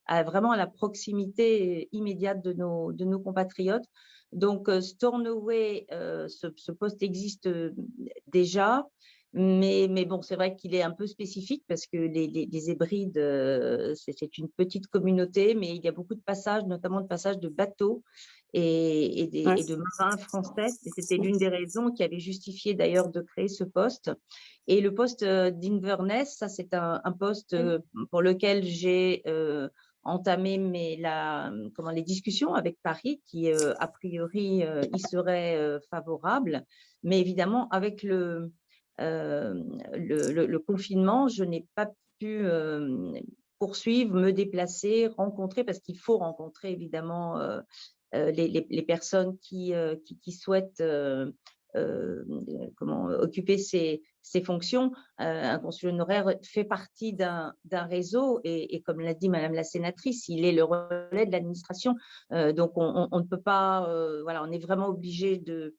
vraiment à la proximité immédiate de nos compatriotes. Donc Stornoway, ce poste existe déjà. Mais bon, c'est vrai qu'il est un peu spécifique parce que les Hébrides, c'est une petite communauté, mais il y a beaucoup de passages, notamment de passages de bateaux et de marins français. Et c'était l'une des raisons qui avait justifié d'ailleurs de créer ce poste. Et le poste d'Inverness, ça c'est un poste pour lequel j'ai entamé les discussions avec Paris, qui a priori y serait favorable. Mais évidemment, avec le confinement, je n'ai pas pu poursuivre, me déplacer, rencontrer, parce qu'il faut rencontrer évidemment les personnes qui souhaitent occuper ces fonctions. Un consul honoraire fait partie d'un réseau et comme l'a dit Madame la sénatrice, il est le relais de l'administration. Donc on ne peut pas, voilà, on est vraiment obligé de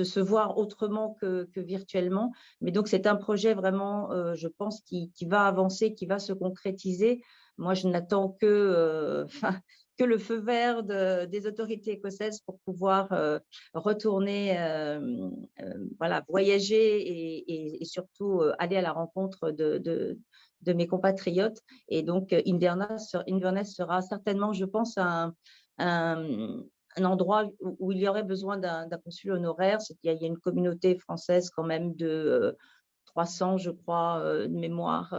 se voir autrement que virtuellement. Mais donc, c'est un projet vraiment, je pense, qui va avancer, qui va se concrétiser. Moi, je n'attends que le feu vert des autorités écossaises pour pouvoir retourner, voilà, voyager et surtout aller à la rencontre de mes compatriotes. Et donc, Inverness sera certainement, je pense, un endroit où il y aurait besoin d'un consul honoraire. Il y a une communauté française quand même de 300, je crois, de mémoire,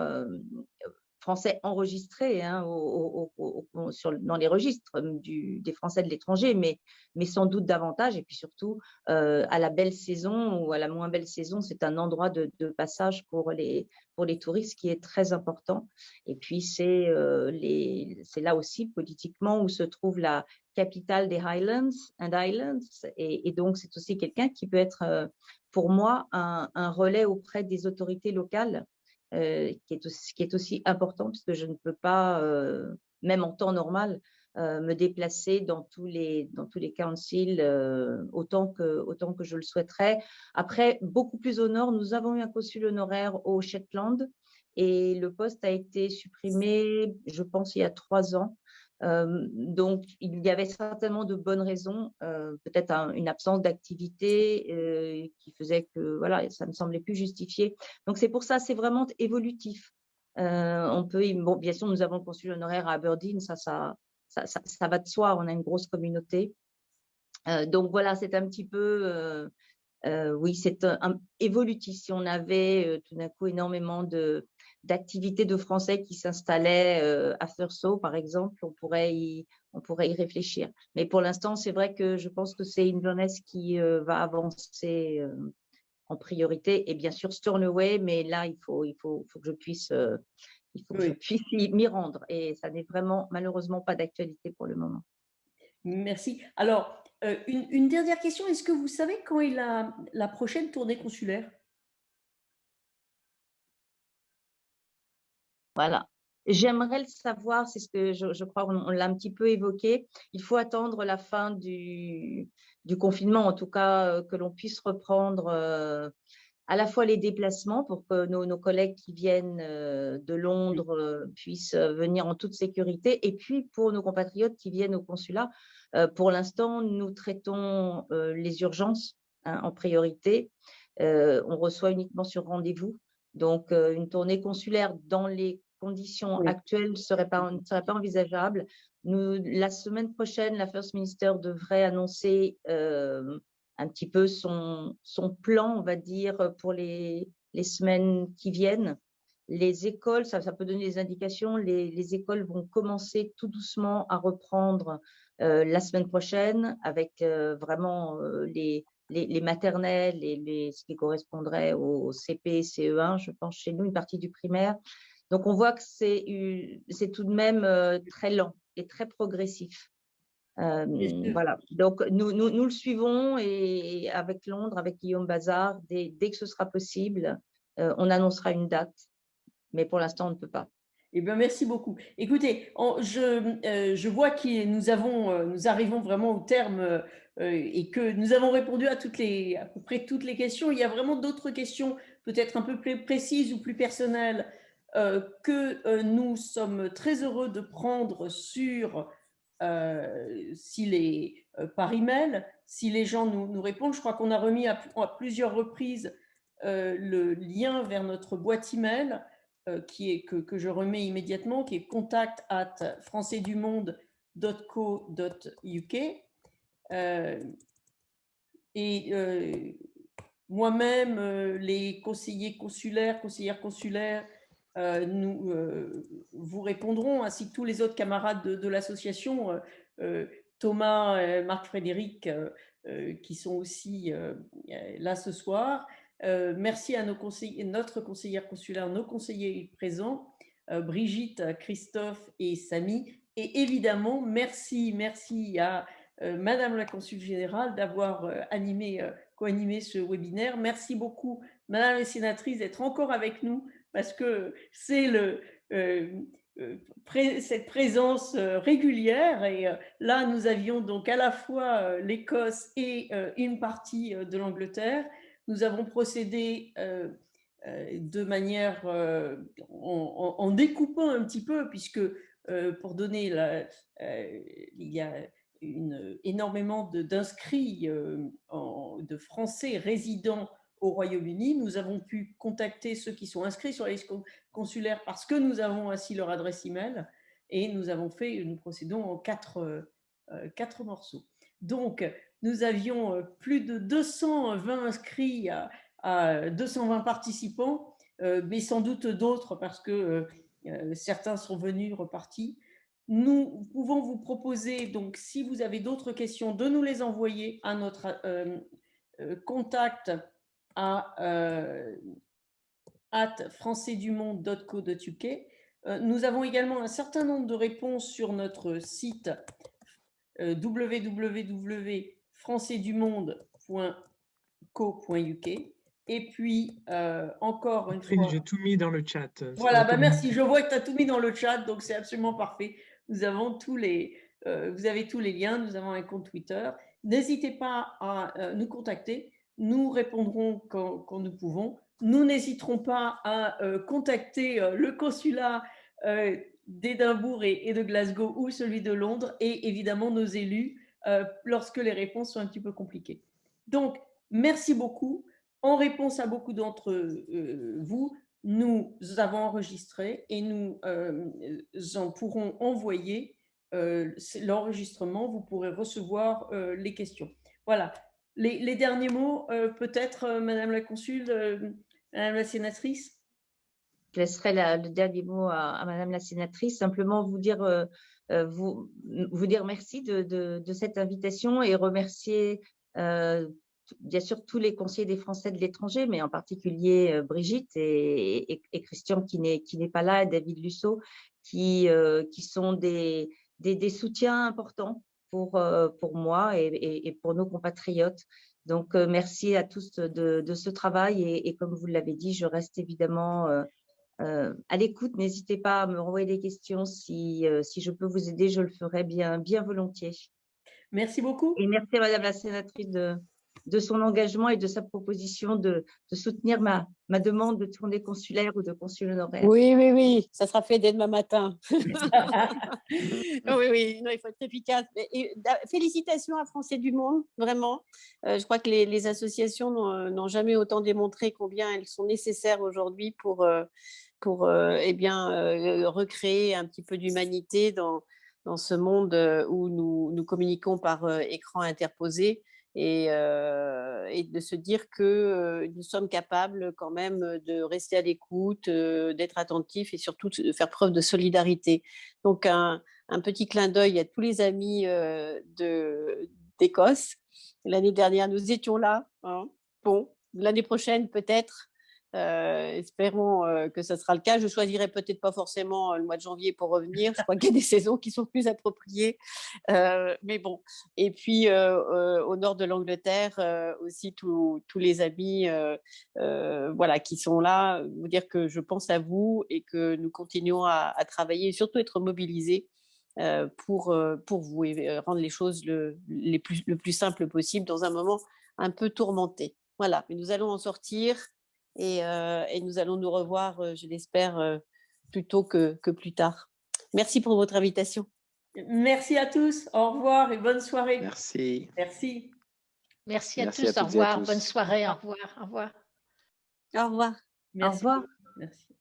français enregistrés hein, dans les registres des Français de l'étranger, mais sans doute davantage. Et puis surtout, à la belle saison ou à la moins belle saison, c'est un endroit de passage pour les touristes qui est très important. Et puis, c'est là aussi, politiquement, où se trouve la capitale des Highlands and Islands. Et donc, c'est aussi quelqu'un qui peut être, pour moi, un relais auprès des autorités locales, qui est aussi important, puisque je ne peux pas, même en temps normal, me déplacer dans tous les councils autant que je le souhaiterais. Après, beaucoup plus au nord, nous avons eu un consul honoraire au Shetland et le poste a été supprimé, je pense, il y a 3 ans. Donc, il y avait certainement de bonnes raisons, peut-être une absence d'activité qui faisait que voilà, ça ne semblait plus justifié. Donc, c'est pour ça, c'est vraiment évolutif. Bon, bien sûr, nous avons le consul honoraire à Aberdeen, ça va de soi, on a une grosse communauté. Donc, voilà, c'est un petit peu, oui, c'est évolutif. Si on avait tout d'un coup énormément d'activités de Français qui s'installaient à Thurso, par exemple, on pourrait y réfléchir. Mais pour l'instant, c'est vrai que je pense que c'est Inverness qui va avancer en priorité, et bien sûr Stornoway, mais là, il faut que je puisse m'y rendre, et ça n'est vraiment malheureusement pas d'actualité pour le moment. Merci. Alors, une dernière question, est-ce que vous savez quand est la prochaine tournée consulaire? Voilà. J'aimerais le savoir, c'est ce que je crois qu'on l'a un petit peu évoqué. Il faut attendre la fin du confinement, en tout cas, que l'on puisse reprendre à la fois les déplacements pour que nos collègues qui viennent de Londres puissent venir en toute sécurité, et puis pour nos compatriotes qui viennent au consulat. Pour l'instant, nous traitons les urgences en priorité. On reçoit uniquement sur rendez-vous. Donc, une tournée consulaire dans les conditions actuelles ne serait pas envisageable. La semaine prochaine, la First Minister devrait annoncer un petit peu son plan, on va dire, pour les semaines qui viennent. Les écoles, ça peut donner des indications, les écoles vont commencer tout doucement à reprendre la semaine prochaine avec vraiment les maternelles et ce qui correspondrait au CP, CE1, je pense chez nous, une partie du primaire. Donc, on voit que c'est tout de même très lent et très progressif. Voilà. Donc, nous le suivons, et avec Londres, avec Guillaume Bazard, dès que ce sera possible, on annoncera une date. Mais pour l'instant, on ne peut pas. Eh bien, merci beaucoup. Écoutez, je vois que nous arrivons vraiment au terme et que nous avons répondu à peu près toutes les questions. Il y a vraiment d'autres questions, peut-être un peu plus précises ou plus personnelles, que nous sommes très heureux de prendre par email, si les gens nous répondent. Je crois qu'on a remis à plusieurs reprises le lien vers notre boîte email que je remets immédiatement, qui est contact@françaisdumonde.co.uk. Moi-même, les conseillères consulaires, nous vous répondrons, ainsi que tous les autres camarades de l'association, Thomas, Marc-Frédéric, qui sont aussi là ce soir. Merci à notre conseillère consulaire, nos conseillers présents, Brigitte, Christophe et Samy. Et évidemment, merci à Madame la Consul Générale d'avoir co-animé ce webinaire. Merci beaucoup, Madame la Sénatrice, d'être encore avec nous, parce que c'est cette présence régulière. Et là, nous avions donc à la fois l'Écosse et une partie de l'Angleterre. Nous avons procédé de manière en découpant un petit peu, puisque pour donner il y a énormément d'inscrits de Français résidant au Royaume-Uni. Nous avons pu contacter ceux qui sont inscrits sur la liste consulaire parce que nous avons ainsi leur adresse email, et nous procédons en quatre morceaux. Donc, nous avions plus de 220 inscrits à 220 participants, mais sans doute d'autres parce que certains sont venus, repartis. Nous pouvons vous proposer, donc, si vous avez d'autres questions, de nous les envoyer à notre contact @françaisdumonde.co.uk. Nous avons également un certain nombre de réponses sur notre site www.françaisdumonde.co.uk. Et puis, encore une fois… J'ai tout mis dans le chat. Voilà, merci. Je vois que tu as tout mis dans le chat, donc c'est absolument parfait. Vous avez tous les liens. Nous avons un compte Twitter. N'hésitez pas à nous contacter. Nous répondrons quand nous pouvons. Nous n'hésiterons pas à contacter le consulat d'Édimbourg et de Glasgow ou celui de Londres, et évidemment nos élus lorsque les réponses sont un petit peu compliquées. Donc, merci beaucoup. En réponse à beaucoup d'entre vous, nous avons enregistré et nous en pourrons envoyer l'enregistrement. Vous pourrez recevoir les questions. Voilà. Les derniers mots, peut-être, Madame la Consul, Madame la Sénatrice. Je laisserai le dernier mot à Madame la Sénatrice. Simplement vous dire merci de cette invitation et remercier bien sûr tous les conseillers des Français de l'étranger, mais en particulier Brigitte et Christian qui n'est pas là, et David Lusso, qui sont des soutiens importants pour moi et pour nos compatriotes. Donc, merci à tous de ce travail et comme vous l'avez dit, je reste évidemment à l'écoute. N'hésitez pas à me renvoyer des questions. Si je peux vous aider, je le ferai bien volontiers. Merci beaucoup. Et merci à Madame la Sénatrice de son engagement et de sa proposition de soutenir ma demande de tournée consulaire ou de consul honoraire. Oui, ça sera fait dès demain matin. Oui, non, il faut être efficace. Félicitations à Français du Monde, vraiment. Je crois que les associations n'ont jamais autant démontré combien elles sont nécessaires aujourd'hui pour recréer un petit peu d'humanité dans ce monde où nous communiquons par écran interposé. Et de se dire que nous sommes capables quand même de rester à l'écoute, d'être attentifs et surtout de faire preuve de solidarité. Donc, un petit clin d'œil à tous les amis d'Écosse. L'année dernière, nous étions là. Hein. Bon, l'année prochaine, peut-être, Espérons que ce sera le cas. Je choisirai peut-être pas forcément le mois de janvier pour revenir. Je crois qu'il y a des saisons qui sont plus appropriées. Mais bon. Et puis, au nord de l'Angleterre, aussi tous les amis voilà, qui sont là, vous dire que je pense à vous et que nous continuons à travailler et surtout être mobilisés pour vous et rendre les choses le plus simple possible dans un moment un peu tourmenté. Voilà, mais nous allons en sortir. Et nous allons nous revoir, je l'espère, plus tôt que plus tard. Merci pour votre invitation. Merci à tous. Au revoir et bonne soirée. Merci. Merci. Merci à Merci tous. à toutes Au et à revoir. tous. Bonne soirée. Au revoir. Au revoir. Au revoir. Merci. Au revoir. Merci.